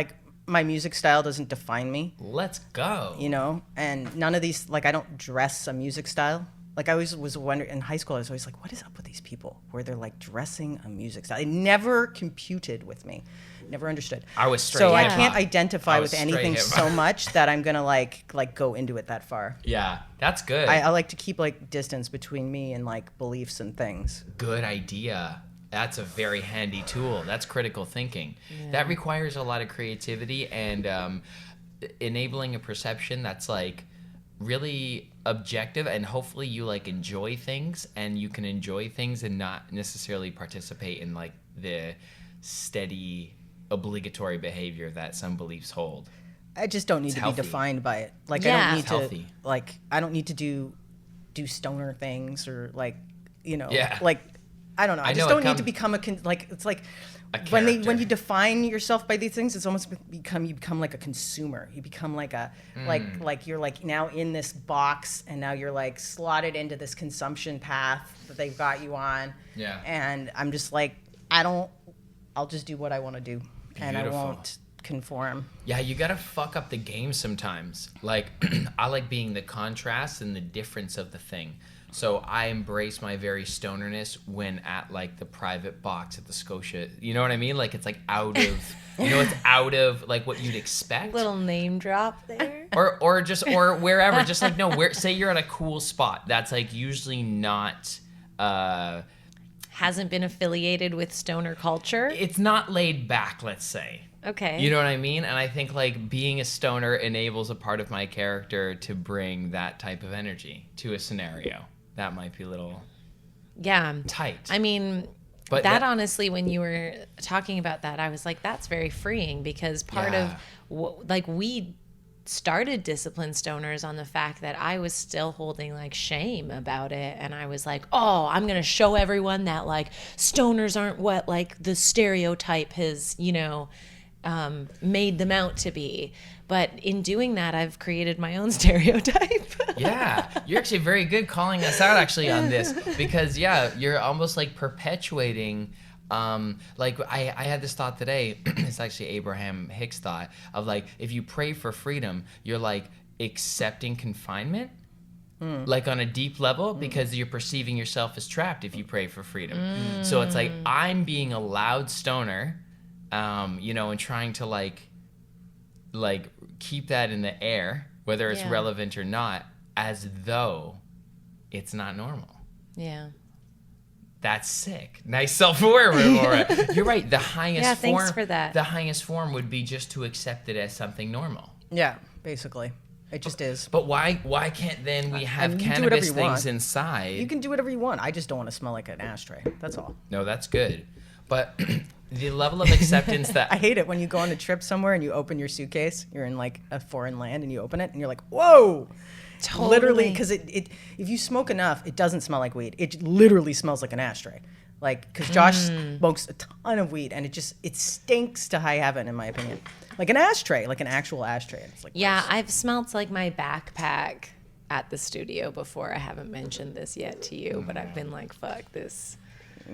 my music style doesn't define me. Let's go. You know, and none of these, like, I don't dress a music style. Like, I always was wondering, in high school, I was always like, what is up with these people where they're, like, dressing a music style? It never computed with me. Never understood. I was straight So I hip-hop. can't identify I with was straight anything hip-hop. so much that I'm going to, like go into it that far. Yeah, that's good. I like to keep, like, distance between me and, like, beliefs and things. Good idea. That's a very handy tool. That's critical thinking. That requires a lot of creativity and enabling a perception that's like really objective, and hopefully you like enjoy things, and you can enjoy things and not necessarily participate in like the steady obligatory behavior that some beliefs hold. I just don't need It's to healthy. be defined by it. Like, Yeah. I don't need It's to, healthy. like, I don't need to do stoner things or, like, you know, Yeah. like, I don't know. I I just know, don't it need to become like, it's like A when character. you define yourself by these things, it's almost you become like a consumer. You become like a, like you're like now in this box, and now you're like slotted into this consumption path that they've got you on. Yeah. And I'm just like, I'll just do what I want to do. And I Beautiful. won't conform. Yeah, you gotta fuck up the game sometimes. Like, I like being the contrast and the difference of the thing. So I embrace my very stonerness when at like the private box at the Scotia. You know what I mean? Like it's like out of, it's out of like what you'd expect. Little name drop there. Or wherever. Just like, no, say you're at a cool spot. That's like usually not, Hasn't been affiliated with stoner culture. it's not laid back, let's say. Okay. You know what I mean? And I think like being a stoner enables a part of my character to bring that type of energy to a scenario. That might be a little tight. I mean, but that honestly, when you were talking about that, I was like, that's very freeing, because part of like we started Disciplined Stoners on the fact that I was still holding like shame about it, and I was like, oh, I'm gonna show everyone that like stoners aren't what like the stereotype has, you know, made them out to be. But in doing that, I've created my own stereotype. Yeah, you're actually very good calling us out actually on this, because you're almost like perpetuating. Like I had this thought today. It's actually Abraham Hicks' thought of like, if you pray for freedom, you're like accepting confinement, like on a deep level, because you're perceiving yourself as trapped if you pray for freedom. So it's like, I'm being a loud stoner, you know, and trying to like keep that in the air, whether it's relevant or not, as though it's not normal. Yeah. That's sick. Nice self-aware. You're right. The highest form. Thanks for that. The highest form would be just to accept it as something normal. Yeah, basically. It just is. But why can't then we have cannabis things inside? You can do whatever you want. I just don't want to smell like an ashtray. That's all. No, that's good. But the level of acceptance that I hate it when you go on a trip somewhere and you open your suitcase. You're in like a foreign land and you open it and you're like, whoa. Totally. Literally, because it if you smoke enough, it doesn't smell like weed. It literally smells like an ashtray. Like, because Josh smokes a ton of weed, and it stinks to high heaven, in my opinion. Like an ashtray, like an actual ashtray. It's like, yeah, I've smelled like my backpack at the studio before. I haven't mentioned this yet to you, but I've been like, fuck, this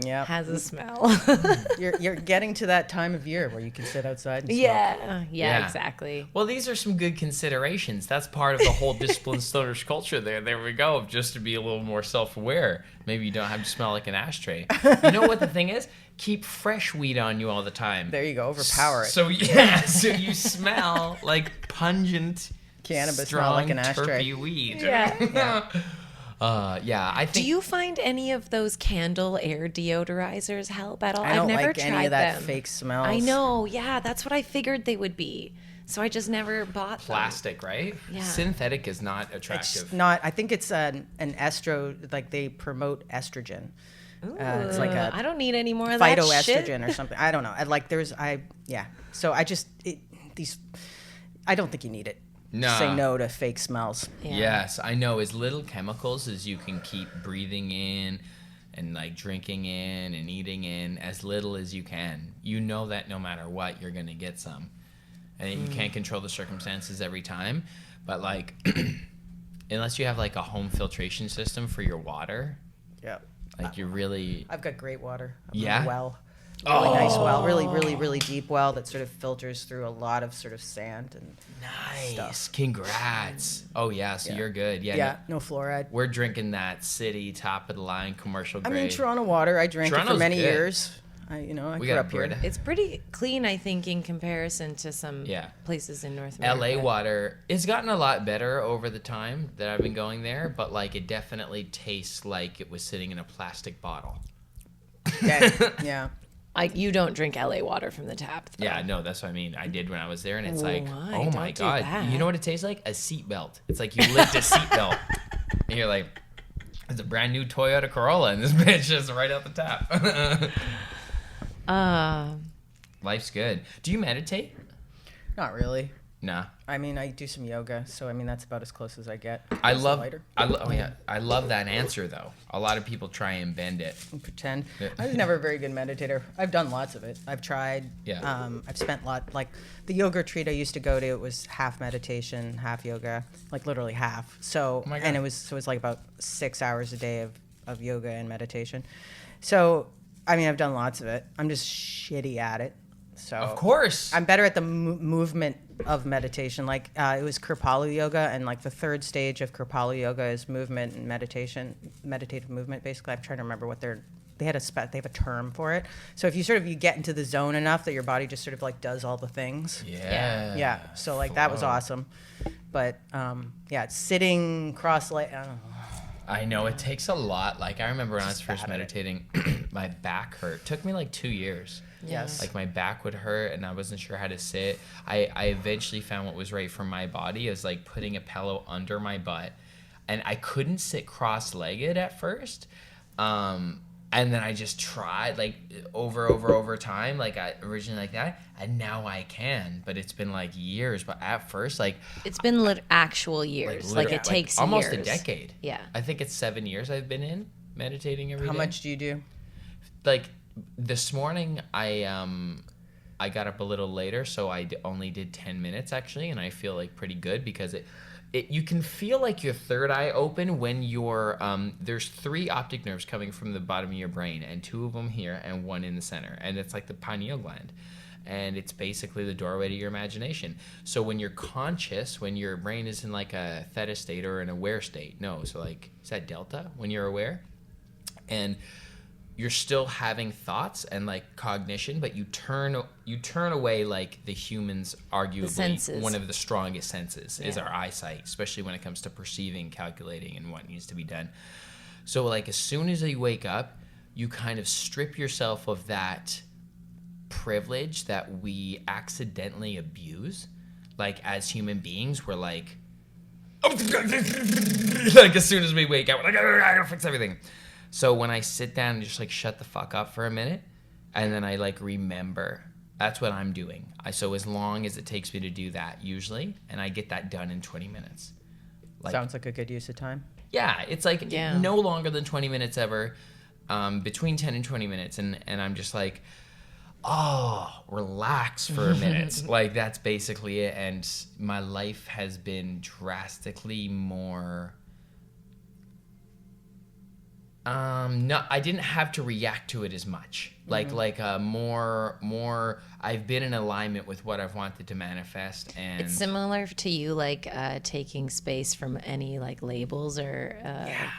has a smell. You're getting to that time of year where you can sit outside and smoke. Yeah, exactly. Well, these are some good considerations. That's part of the whole Disciplined Stoners culture there. There we go. Just to be a little more self-aware. Maybe you don't have to smell like an ashtray. You know what the thing is? Keep fresh weed on you all the time. There you go. Overpower it. So you smell like pungent cannabis, strong, smell like an ashtray. terpy weed. Yeah. I think. Do you find any of those candle air deodorizers help at all? I don't I've never like tried any of that them. fake smells. I know. Yeah, that's what I figured they would be. So I just never bought them. Plastic, right? Yeah. Synthetic is not attractive. It's not. I think it's an estro. Like they promote estrogen. It's like a I don't need any more of that shit. phytoestrogen or something. I don't know. So I don't think you need it. No. Say no to fake smells. Yeah. Yes, I know. As little chemicals as you can keep breathing in and like drinking in and eating in, as little as you can. You know that no matter what, you're going to get some. And you can't control the circumstances every time. But like, unless you have like a home filtration system for your water. Yeah. Like you're really... I've got great water. Yeah? Well. Really nice well. Really, really, really deep well that sort of filters through a lot of sort of sand and Nice. stuff. Congrats. Oh, yeah. So you're good. Yeah. No fluoride. We're drinking that city, top of the line, commercial grade. I mean, Toronto water. I drank it Toronto's for many good. years. I We grew got up here. Brita. It's pretty clean, I think, in comparison to some places in North America. LA water, it's gotten a lot better over the time that I've been going there, but like it definitely tastes like it was sitting in a plastic bottle. Yeah. You don't drink LA water from the tap, though. Yeah, no, that's what I mean. I did when I was there, and it's like, Why? oh my Don't do God. that. You know what it tastes like? A seatbelt. It's like you licked a seatbelt. And you're like, it's a brand new Toyota Corolla, and this bitch is right out the tap. Life's good. Do you meditate? Not really. Nah. I mean, I do some yoga, so I mean that's about as close as I get. I It's love lighter. I love that answer though. A lot of people try and bend it. And pretend. Yeah. I was never a very good meditator. I've done lots of it. I've tried. Yeah. I've spent like the yoga retreat I used to go to. It was half meditation, half yoga, like literally half. So Oh my God. and it was like about 6 hours a day of yoga and meditation. So I mean, I've done lots of it. I'm just shitty at it. So Of course. I'm better at the movement of meditation. Like it was Kripalu yoga, and like the third stage of Kripalu yoga is movement and meditation, meditative movement. Basically, I'm trying to remember what they have a term for it. So if you get into the zone enough that your body just sort of like does all the things. Yeah. So like that was awesome, but it's sitting cross-legged. I don't know. I know it takes a lot. Like I remember when I was Just first bad at it. meditating, my back hurt. Took me like 2 years. Yes. Like my back would hurt and I wasn't sure how to sit. I eventually found what was right for my body is like putting a pillow under my butt, and I couldn't sit cross-legged at first. And then I just tried like over time, like I originally like that, and now I can, but it's been like years. But at first, like it's been actual years. Like it takes almost years. A decade. Yeah. I think it's 7 years I've been in meditating every day. How much do you do? Like this morning, I got up a little later, so I only did 10 minutes actually, and I feel like pretty good because you can feel like your third eye open when you're there's 3 optic nerves coming from the bottom of your brain, and 2 of them here and 1 in the center, and it's like the pineal gland, and it's basically the doorway to your imagination. So when you're conscious, when your brain is in like a theta state or an aware state, so like is that delta when you're aware, and you're still having thoughts and like cognition, but you turn away like the humans arguably one of the strongest senses is our eyesight, especially when it comes to perceiving, calculating, and what needs to be done. So like as soon as you wake up, you kind of strip yourself of that privilege that we accidentally abuse. Like as human beings, we're like as soon as we wake up, we're like, I gotta fix everything. So when I sit down and just like shut the fuck up for a minute, and then I like remember, that's what I'm doing. So as long as it takes me to do that usually, and I get that done in 20 minutes. Sounds like a good use of time. Yeah, it's like no longer than 20 minutes ever, between 10 and 20 minutes. And I'm just like, relax for a minute. Like that's basically it. And my life has been drastically more... no, I didn't have to react to it as much. More. I've been in alignment with what I've wanted to manifest, and it's similar to you, like taking space from any like labels or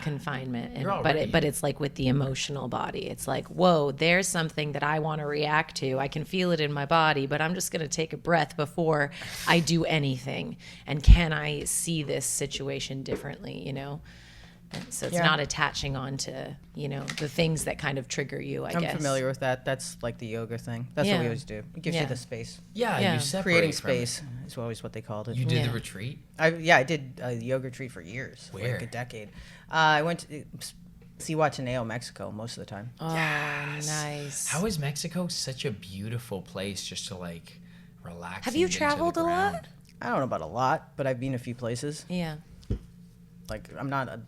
confinement. But it's like with the emotional body. It's like, whoa, there's something that I want to react to. I can feel it in my body, but I'm just gonna take a breath before I do anything. And can I see this situation differently? So it's not attaching on to, the things that kind of trigger you, I guess. I'm familiar with that. That's like the yoga thing. That's what we always do. It gives you the space. Yeah. You separate creating from space is always what they called it. You did the retreat? I did a yoga retreat for years. Where? Like a decade. I went to Zihuatanejo, Mexico, most of the time. Oh, yes. Nice. How is Mexico such a beautiful place just to like relax? Have you traveled a lot? I don't know about a lot, but I've been a few places. Yeah. Like, I'm not a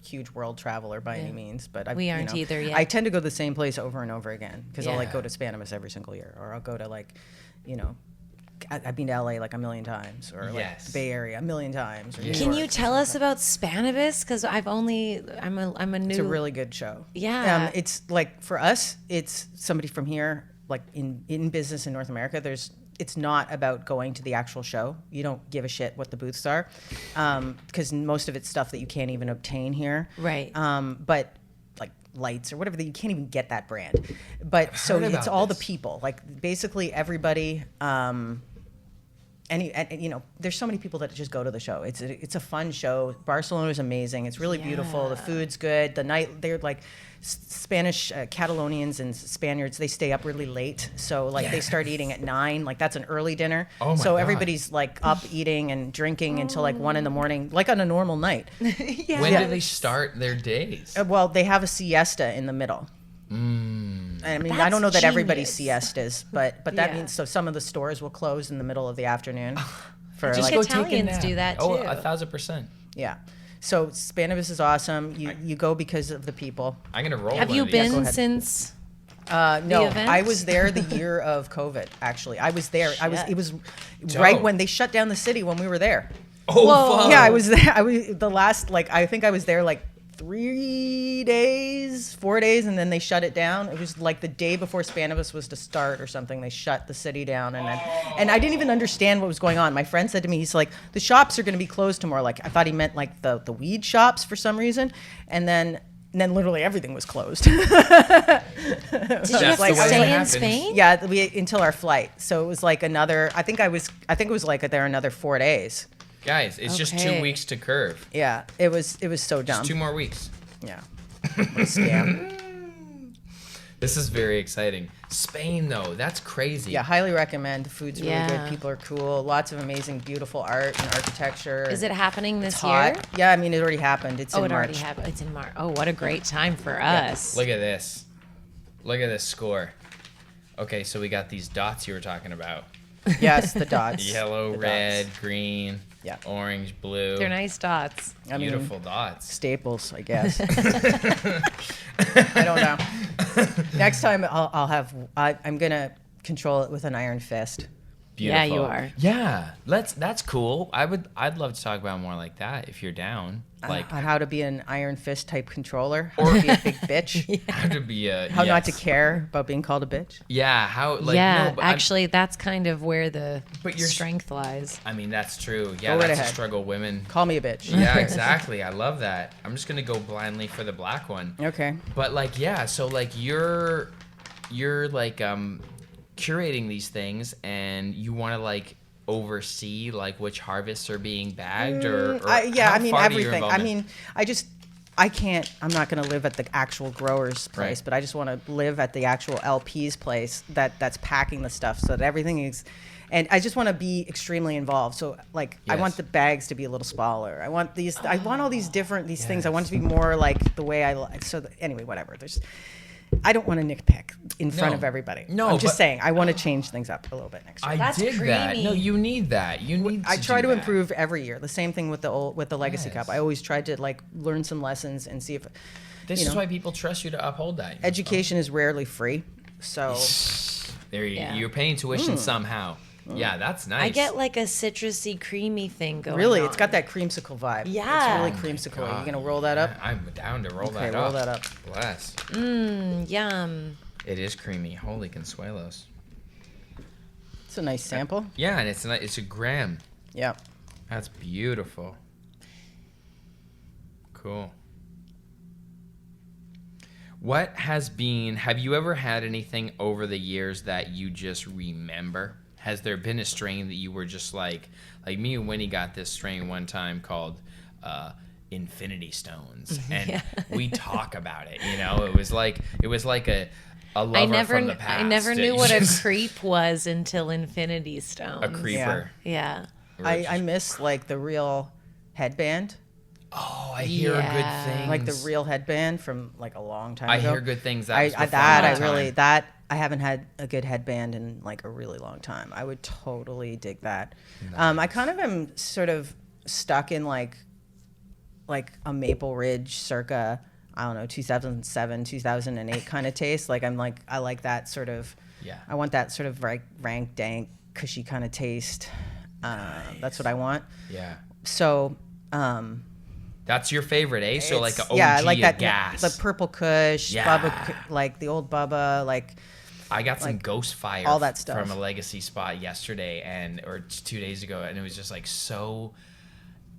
huge world traveler by any means, but we aren't either yet. I tend to go to the same place over and over again because I'll like go to Cannabis every single year, or I'll go to like, I've been to LA like a million times, or like the Bay Area a million times. Or Can you tell us about Cannabis? Because I'm a new. It's a really good show. Yeah. It's like for us, it's somebody from here, like in business in North America. It's not about going to the actual show. You don't give a shit what the booths are, because most of it's stuff that you can't even obtain here. Right. But like lights or whatever, you can't even get that brand. But so it's all the people, like basically everybody. There's so many people that just go to the show. It's a fun show. Barcelona is amazing. It's really beautiful. The food's good. The night they're like Spanish Catalonians and Spaniards. They stay up really late, so like they start eating at 9. Like that's an early dinner. Oh my so God. Everybody's like up eating and drinking until like 1 a.m, like on a normal night. When do they start their days? Well, they have a siesta in the middle. I mean, I don't know that everybody siestas, but that means so some of the stores will close in the middle of the afternoon. For Just like, Italians do that too. 1,000%. yeah. So Cannabis is awesome. You go because of the people. I'm gonna roll. Have you been since? No, event? I was there the year of COVID. Actually, I was there. It was right when they shut down the city when we were there. Oh, fuck. Yeah, I was there. I think I was there like 3 days, 4 days, and then they shut it down. It was like the day before Cannabis was to start or something. They shut the city down, and I didn't even understand what was going on. My friend said to me, he's like, the shops are going to be closed tomorrow. Like I thought he meant like the weed shops for some reason, and then literally everything was closed. Did you have to stay in Spain? Yeah, until our flight. So it was like another. I think it was like there another 4 days. Guys, it's just 2 weeks to curve. Yeah, it was so dumb. Just 2 more weeks. Yeah, what a scam. This is very exciting. Spain, though, that's crazy. Yeah, highly recommend. The food's really Yeah. good. People are cool. Lots of amazing, beautiful art and architecture. Is it happening this It's year? hot. Yeah, I mean, it already happened. It's in It March. already happened. It's in March. Oh, what a great time for us. Look at this. Look at this score. Okay, so we got these dots you were talking about. Yes, the dots. Yellow, The red, dots. green, Yeah. orange, blue. They're nice dots. I mean, Beautiful dots. staples, I guess. I don't know. Next time I'm going to control it with an iron fist. Yeah, Beautiful. you are. Yeah, that's cool. I'd love to talk about more like that if you're down. Like On how to be an iron fist type controller, how to be a big bitch, how to be a how not to yes. care about being called a bitch. Yeah, how like yeah, no, but I'm- actually, that's kind of where the But you're- strength lies. I mean that's true. Yeah, Go right that's a ahead. struggle women. Call me a bitch. Yeah, exactly. I love that. I'm just gonna go blindly for the black one. Okay. But like yeah, so like you're like curating these things and you want to like oversee like which harvests are being bagged or Yeah, how I mean far do your everything. I involvement- mean, I can't. I'm not going to live at the actual grower's place, Right. but I just want to live at the actual LP's place that's packing the stuff, so that everything is. And I just want to be extremely involved. So like, I want Yes. the bags to be a little smaller. I want these. I want all these different things. I want it to be more like the way I like. So anyway, whatever. I don't want to nitpick in front No. of everybody. No, I'm just but- saying I want to change things up a little bit next year. I That's dig that. creamy. No, you need that. You need. I try do to that. improve every year. The same thing with the legacy Yes. cup. I always tried to like learn some lessons and see if This you is know, why people trust you to uphold that. education is rarely free. So Yeah. You're paying tuition somehow. Yeah, that's nice. I get like a citrusy, creamy thing going really, on. it's got that creamsicle vibe. Yeah. It's really creamsicle. Are you gonna roll that up? I'm down to roll Okay, that roll up. that up. Bless. Yum. It is creamy. Holy consuelos. It's a nice sample. Yeah, and it's a gram. Yeah. That's beautiful. Cool. What have you ever had anything over the years that you just remember? Has there been a strain that you were just like me and Winnie got this strain one time called Infinity Stones, and we talk about it. You know, it was like a lover from the past. I never It knew what a just- creep was until Infinity Stones. a creeper. Yeah. I miss like the real headband, Oh, I hear Yeah. good things. like the real headband from like a long time I ago. hear good things. I was before my time. I haven't had a good headband in like a really long time. I would totally dig that. I kind of am sort of stuck in like a Maple Ridge circa, I don't know, 2007, 2008 kind of taste. Like I like that sort of. Yeah. I want that sort of rank, dank, cushy kind of taste. That's what I want. Yeah. So. That's your favorite, eh? So like an OG yeah, like that gas. the Purple Kush, Yeah. Bubba, like the old Bubba, like I got some Ghost Fire all that stuff. from a legacy spot yesterday or 2 days ago, and it was just like so.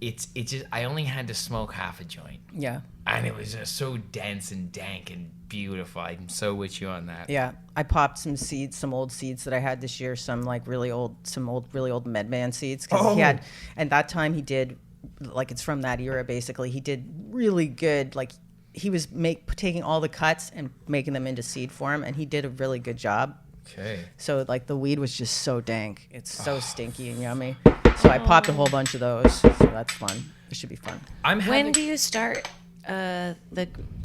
It's just I only had to smoke half a joint, yeah, and it was just so dense and dank and beautiful. I'm so with you on that. yeah. I popped some old seeds that I had this year, some really old Medman seeds because he had, and that time he did, like it's from that era basically. He did really good, like he was taking all the cuts and making them into seed form, and he did a really good job. Okay. So like the weed was just so dank. It's so stinky and yummy. So I popped a whole bunch of those. So that's fun. It should be fun. When do you start the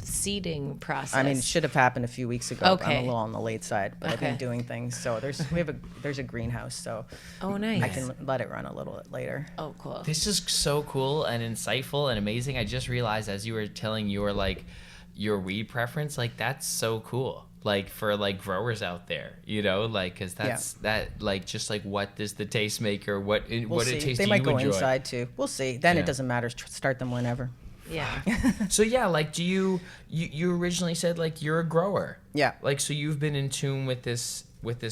seeding process? I mean, it should have happened a few weeks ago. But I'm Okay. a little on the late side, but I've been Okay. doing things. So there's a greenhouse, so Oh, nice. I can let it run a little bit later. Oh, cool. This is so cool and insightful and amazing. I just realized as you were telling your weed preference, like that's so cool. Like for like growers out there, you know, like because that's that like just like what does the tastemaker what We'll see. it tastes They do might you go enjoy? inside too. We'll see. Then Yeah. it doesn't matter. Start them whenever. Yeah. So yeah, like do you originally said like you're a grower? Yeah. Like so you've been in tune with this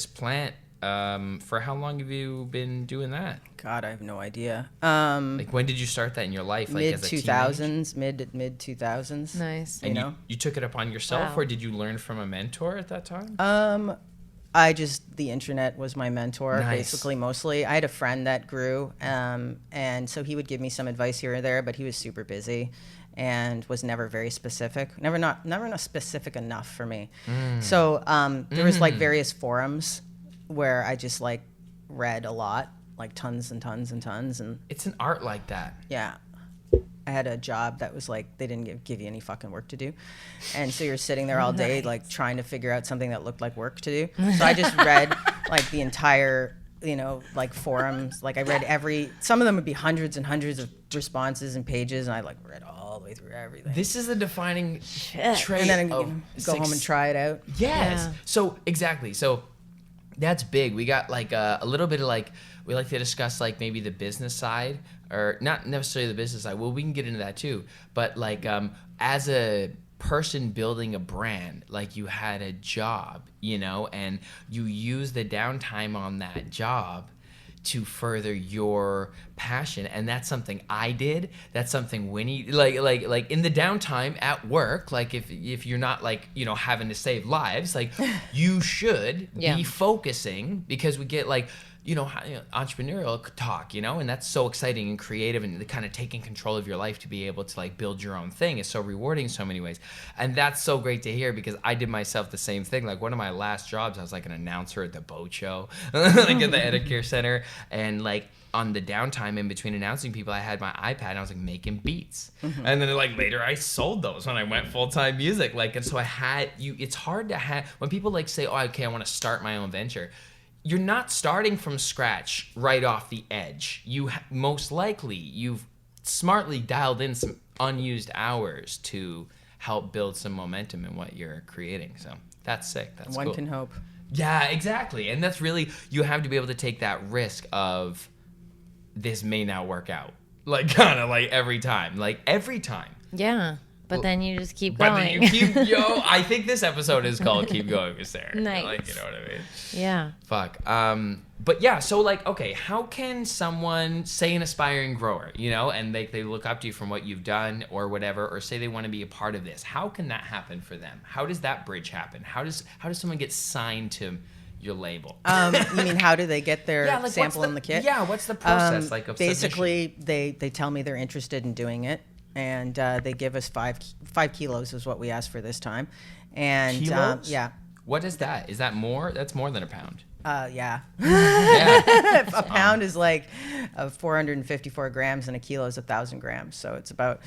plant. For how long have you been doing that? God, I have no idea. Like when did you start that in your life? Like Mid as a teenage? 2000s, mid 2000s. Nice. And you know? you took it upon yourself, Wow. or did you learn from a mentor at that time? The internet was my mentor, Nice. basically, mostly. I had a friend that grew, and so he would give me some advice here or there, but he was super busy. and was never very specific. Never not specific enough for me. So there was like various forums where I just like read a lot, like tons and tons and tons. And it's an art like that. yeah. I had a job that was like, they didn't give you any fucking work to do. And so you're sitting there all day, like trying to figure out something that looked like work to do. So I just read like the entire, like forums. Like I read some of them would be hundreds and hundreds of responses and pages. And I like read all the way through everything. This is the defining trait. And then go home and try it out. Yes. Yeah. So exactly. So that's big. We got like a little bit of like, we like to discuss like maybe the business side, or not necessarily the business side. Well, we can get into that too. But like as a person building a brand, like you had a job, and you use the downtime on that job to further your passion. And that's something I did. That's something Winnie, like in the downtime at work, like if you're not like, having to save lives, like you should be focusing, because we get like, entrepreneurial talk, and that's so exciting and creative, and the kind of taking control of your life to be able to like build your own thing is so rewarding in so many ways. And that's so great to hear, because I did myself the same thing. Like one of my last jobs, I was like an announcer at the boat show, like at the Edicare Center. And like on the downtime in between announcing people, I had my iPad and I was like making beats. And then like later I sold those when I went full-time music. Like, and so I had it's hard to have, when people like say, oh, okay, I want to start my own venture. You're not starting from scratch right off the edge. Most likely you've smartly dialed in some unused hours to help build some momentum in what you're creating. So that's sick. That's cool. One can hope. Yeah, exactly. And that's really, you have to be able to take that risk of this may not work out. Like kind of like every time. Yeah. But then you just keep But going. then you keep, I think this episode is called Keep Going with Sarah. Nice. Like, you know what I mean? Yeah. Fuck. But yeah, so like, okay, how can someone, say an aspiring grower, and they look up to you from what you've done or whatever, or say they want to be a part of this, how can that happen for them? How does that bridge happen? How does someone get signed to your label? You mean how do they get their Yeah, like, sample in the kit? Yeah, what's the process like of basically they tell me they're interested in doing it, and they give us 5 kilos is what we asked for this time. And Kilos? yeah. What is that? Is that more? That's more than a pound. Yeah. Yeah. A pound is like 454 grams, and a kilo is 1,000 grams. So it's about,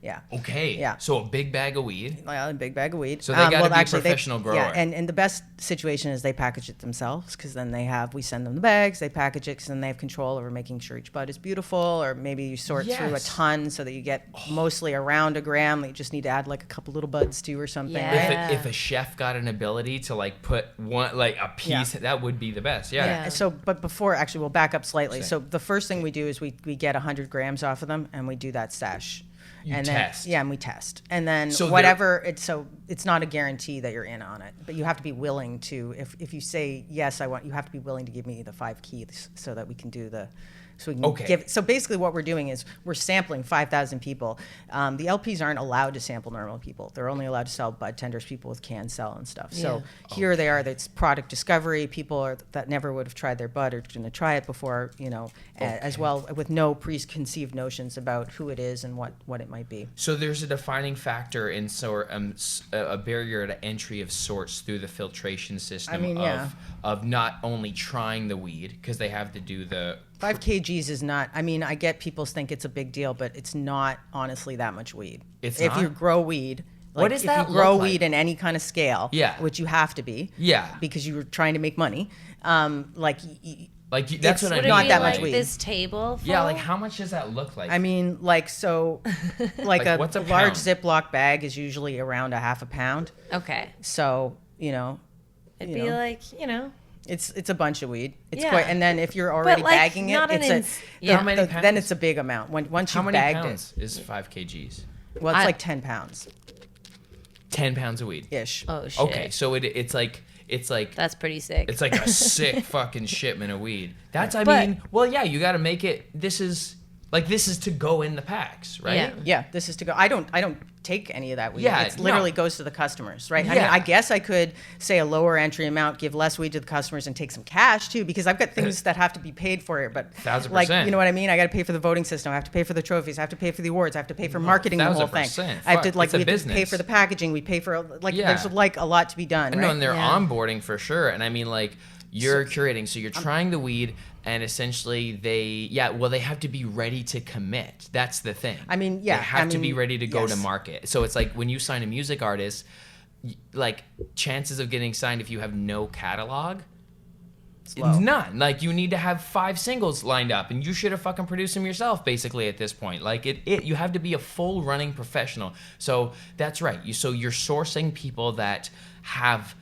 yeah. Okay. Yeah. So a big bag of weed. Well, a big bag of weed. So they got to be a professional grower. Yeah, and the best situation is they package it themselves, because then we send them the bags, they package it, because then they have control over making sure each bud is beautiful, or maybe you sort through a ton so that you get mostly around a gram that you just need to add like a couple little buds to or something. Yeah. Right? If a chef got an ability to like put one, like a piece, that would be the best. Yeah. So, but before, actually, we'll back up slightly. So the first thing we do is we get 100 grams off of them, and we do that stash. And test. Then, yeah, and we test. And then So whatever, it's not a guarantee that you're in on it, but you have to be willing to, if you say, yes, you have to be willing to give me the 5 keys so that we can do so we can give. So basically what we're doing is we're sampling 5,000 people. The LPs aren't allowed to sample normal people. They're only allowed to sell bud tenders, people with can sell and stuff. So here they are, that's product discovery. People that never would have tried their bud are going to try it before, as well, with no preconceived notions about who it is and what it might be. So there's a defining factor in a barrier to entry of sorts through the filtration system of not only trying the weed, because they have to do the 5 kgs is not, I get people think it's a big deal, but it's not honestly that much weed. It's if not? you grow weed, What does that if you grow look like? weed in any kind of scale, which you have to be, because you're trying to make money, that's what I Would mean. it not that much like weed. this table full? Yeah, like how much does that look like? like a what's a large pound? Ziploc bag is usually around a half a pound. Okay. So, It'd be like, It's a bunch of weed. It's Yeah. quite, and then if you're already bagging it, not an it's How many pounds? then it's a big amount. Once How you many bagged pounds is 5 kgs? well, it's like 10 pounds 10 pounds of weed. ish. Oh shit. Okay, so it's like That's pretty sick. it's like a sick fucking shipment of weed. That's you got to make it. This is to go in the packs, right? Yeah. Yeah, this is to go. I don't take any of that weed. Yeah, It literally no. goes to the customers, right? I Yeah. mean, I guess I could say a lower entry amount, give less weed to the customers, and take some cash too, because I've got things that have to be paid for here. But 1000%. like, you know what I mean? I got to pay for the voting system. I have to pay for the trophies. I have to pay for the awards. I have to pay for marketing the whole thing. 1000%. I have to Fuck, like it's a we have to pay business. for the packaging. We pay for like Yeah. there's like a lot to be done, No, right? and they're Yeah. onboarding for sure. And I mean, like, you're curating, so you're trying the weed, and essentially they have to be ready to commit. That's the thing. I mean, yeah, they have I to be mean, ready to go to yes. market. So it's like when you sign a music artist, like chances of getting signed if you have no catalog. Low. None. Like, you need to have 5 singles lined up, and you should have fucking produced them yourself, basically, at this point. Like, you have to be a full running professional. So that's right. You're sourcing people that have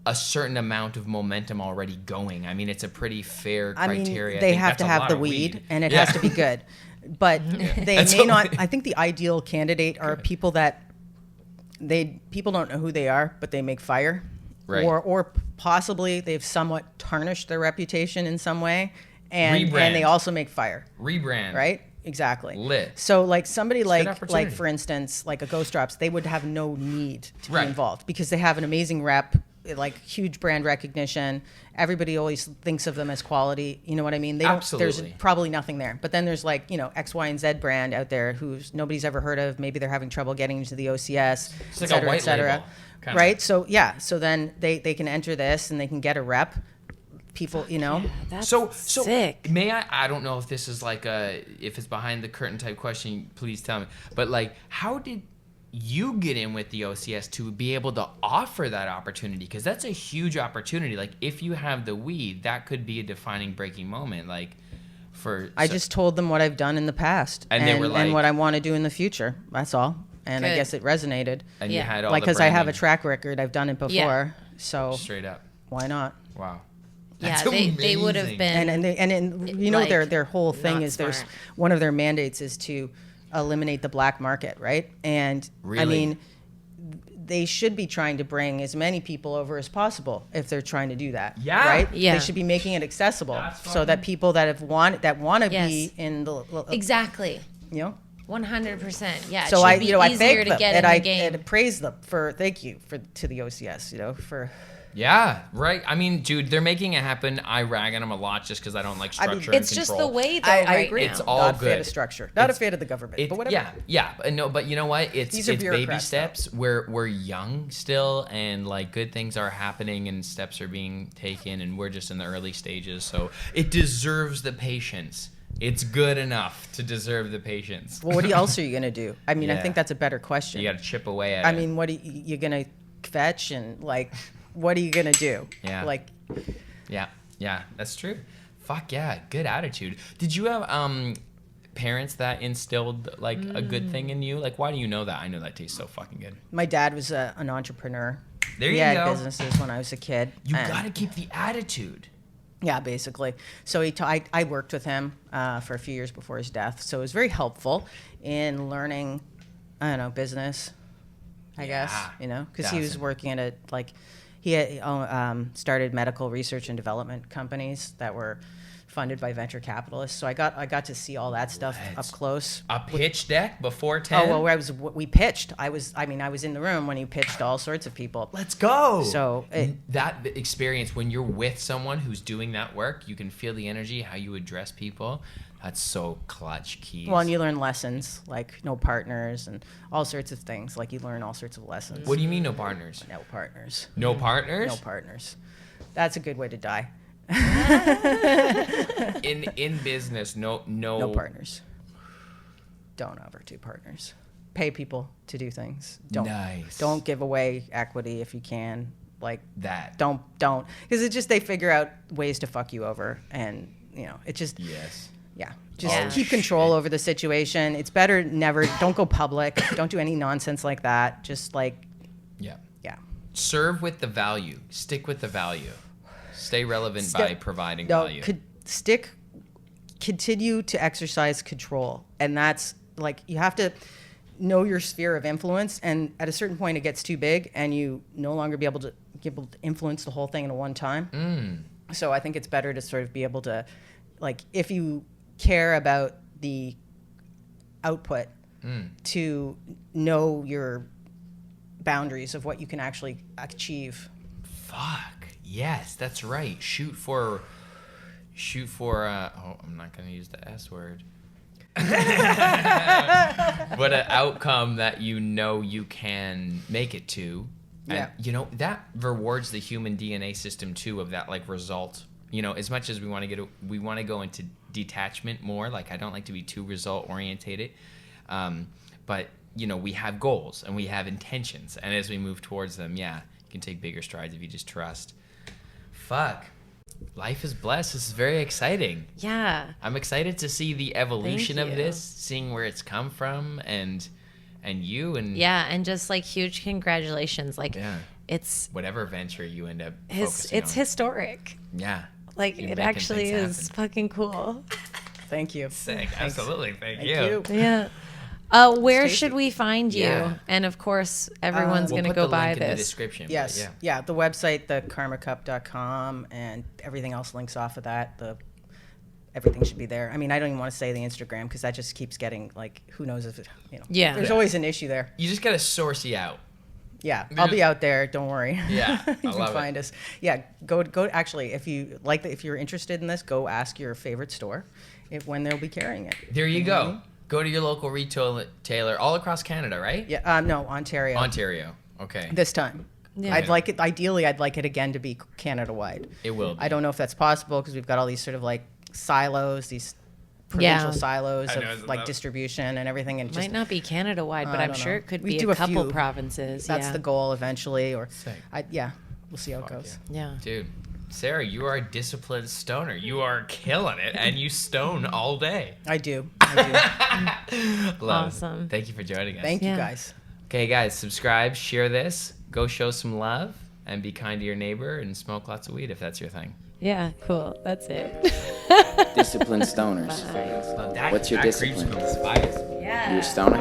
a certain amount of momentum already going. I mean, it's a pretty fair criteria. I mean, they think have that's to a have lot the of weed, and it has to be good. But they That's may all- not. I think the ideal candidate are people that people don't know who they are, but they make fire, Right. or possibly they've somewhat tarnished their reputation in some way, and Rebrand. they also make fire, Rebrand. right? Exactly. Lit. So like somebody like opportunity. for instance, like a Ghost Drops, they would have no need to Right. be involved because they have an amazing rep, like huge brand recognition. Everybody always thinks of them as quality. You know what I mean? They don't. Absolutely. There's probably nothing there. But then there's like, X, Y, and Z brand out there who's nobody's ever heard of. Maybe they're having trouble getting into the OCS, It's et like a cetera, white et cetera. label, kinda. Right? So yeah. So then they can enter this and they can get a rep. People, That's So sick. may I don't know if this is like if it's behind the curtain type question, please tell me. But like, how did you get in with the OCS to be able to offer that opportunity? Because that's a huge opportunity. Like, if you have the weed, that could be a defining breaking moment. Like, I just told them what I've done in the past And they were like- and what I want to do in the future. That's all. And I Good. guess it resonated. and Yeah. you had all Like, the because I have a branding. track record. I've done it before. Yeah. So Straight up. why not? Wow. Yeah, That's they would have amazing. been. And like, their whole thing not is there's smart. one of their mandates is to eliminate the black market, right? And I Really? mean, they should be trying to bring as many people over as possible if they're trying to do that. Yeah. Right? Yeah. They should be making it accessible That's so that people that want to Yes. be in the Exactly. 100%. Yeah. So it I should be I easier thank to them get and in I the game. and praise them for thank you to the OCS, for Yeah, right. I mean, dude, they're making it happen. I rag on them a lot just because I don't like structure and It's just the control. way, though, I right agree. now. It's all not a fan good. of structure, not a fan of the government, but whatever. Yeah, but you know what? It's These are it's baby bureaucrats, steps. We're young still, and like good things are happening, and steps are being taken, and we're just in the early stages. So it deserves the patience. It's good enough to deserve the patience. Well, what else are you gonna do? I mean, I Yeah. think that's a better question. You got to chip away at I it. mean, what are you gonna fetch and like, what are you gonna do? Yeah. Like, yeah, that's true. Fuck yeah, good attitude. Did you have parents that instilled like a good thing in you? Like, why do you know that? I know that tastes so fucking good. my dad was an entrepreneur. There he you had go. businesses when I was a kid. You and- got to keep the attitude. Yeah, basically. So I worked with him for a few years before his death. So it was very helpful in learning, I don't know, business, I guess, because he was That's- working at he had started medical research and development companies that were funded by venture capitalists. So I got to see all that stuff up close. A pitch deck before 10? Oh, well, we pitched. I was in the room when he pitched to all sorts of people. Let's go. So that experience, when you're with someone who's doing that work, you can feel the energy, how you address people. That's so clutch, Keys. well, and you learn lessons like no partners and all sorts of things. Like you learn all sorts of lessons. What do you mean no partners? No partners. No partners? No partners. That's a good way to die. In business, no No partners. Don't ever do partners. Pay people to do things. Nice. Don't give away equity if you can. Like that. don't because it's just they figure out ways to fuck you over, and it just Yes. yeah. Just Yeah. keep control over the situation. It's better never. Don't go public. Don't do any nonsense like that. Just like Yeah. yeah. Serve with the value. Stick with the value. Stay relevant by providing No, value. continue to exercise control, and that's like you have to know your sphere of influence, and at a certain point it gets too big and you no longer be able to influence the whole thing at one time. So I think it's better to sort of be able to, like, if you care about the output, to know your boundaries of what you can actually achieve. Fuck. Yes, that's right. Shoot for I'm not going to use the S word. But an outcome that you can make it to. And, that rewards the human DNA system too of that like result. As much as we want to go into detachment more, like I don't like to be too result orientated. But we have goals and we have intentions, and as we move towards them, you can take bigger strides if you just trust. Fuck. Life is blessed. This is very exciting. Yeah. I'm excited to see the evolution of this, seeing where it's come from, and you and and just like huge congratulations. Like it's whatever venture you end up it's on. Historic. Yeah. Like it actually is fucking cool. Thank you. Sick. Absolutely. Thank you. Yeah. Where should we find you? Yeah. And of course, everyone's going to go buy in the this. description. Yes. Yeah. The website, thekarmacup.com, and everything else links off of that. Everything should be there. I mean, I don't even want to say the Instagram because that just keeps getting like, who knows if it, there's always an issue there. You just got to source you out. Yeah, I'll be out there. Don't worry. Yeah, you can find us. Yeah, go. Actually, if you're interested in this, go ask your favorite store when they'll be carrying it. There you go. Go to your local retailer all across Canada, right? Yeah. No, Ontario. Ontario. Okay. This time. Yeah. I'd like it. Ideally, I'd like it again to be Canada-wide. It will be. I don't know if that's possible because we've got all these sort of like silos, these provincial silos of like distribution and everything, and it might not be Canada-wide, but I'm sure it could be a couple few provinces. That's the goal eventually, or we'll see how it goes. Yeah. Dude, Sarah, you are a disciplined stoner. You are killing it, and you stone all day. I do. Awesome. Thank you for joining us. Thank you, guys. Okay, guys, subscribe, share this, go show some love, and be kind to your neighbor, and smoke lots of weed if that's your thing. Yeah, cool. That's it. Disciplined stoners. What's your discipline? Yeah. You a stoner?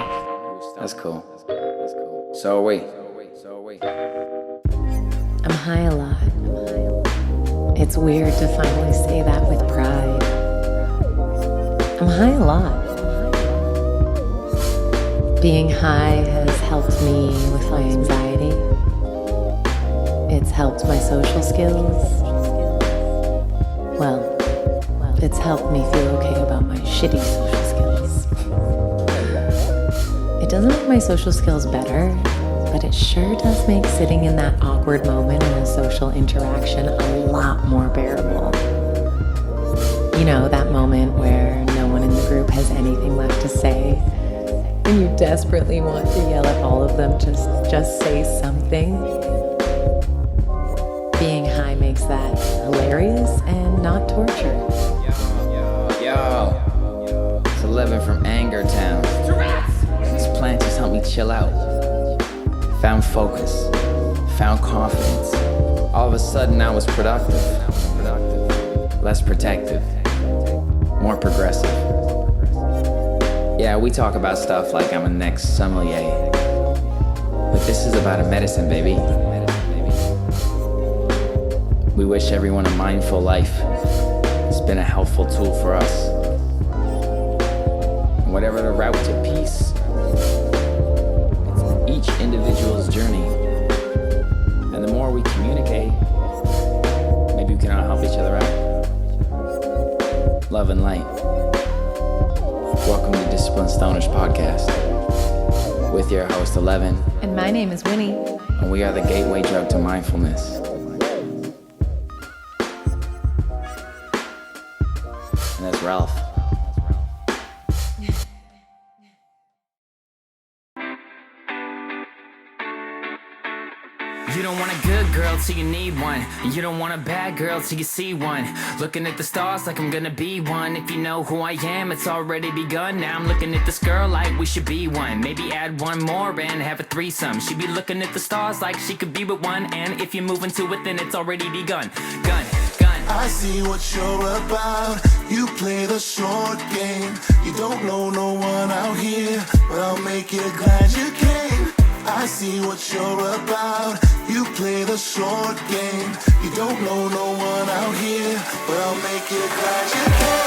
That's cool. So are we. I'm high a lot. It's weird to finally say that with pride. I'm high a lot. Being high has helped me with my anxiety. It's helped my social skills. Well, it's helped me feel okay about my shitty social skills. It doesn't make my social skills better, but it sure does make sitting in that awkward moment in a social interaction a lot more bearable. That moment where no one in the group has anything left to say, and you desperately want to yell at all of them, just say something. Being high makes that hilarious and not torture. Yo. It's Ellevan from Anger Town. This plant just helped me chill out. Found focus. Found confidence. All of a sudden I was productive. Less protective. More progressive. Yeah, we talk about stuff like I'm a next sommelier. But this is about a medicine, baby. We wish everyone a mindful life. It's been a helpful tool for us. Whatever the route to peace, it's each individual's journey. And the more we communicate, maybe we can all help each other out. Love and light. Welcome to Disciplined Stoners Podcast with your host Ellevan. And my name is Winnie. And we are the gateway drug to mindfulness. And that's Ralph. You don't want a good girl till you need one. You don't want a bad girl till you see one. Looking at the stars like I'm gonna be one. If you know who I am, it's already begun. Now I'm looking at this girl like we should be one. Maybe add one more and have a threesome. She be looking at the stars like she could be with one. And if you're moving to it, then it's already begun. Gun. I see what you're about. You play the short game. You don't know no one out here, but I'll make you glad you came. I see what you're about. You play the short game. You don't know no one out here, but I'll make you glad you came.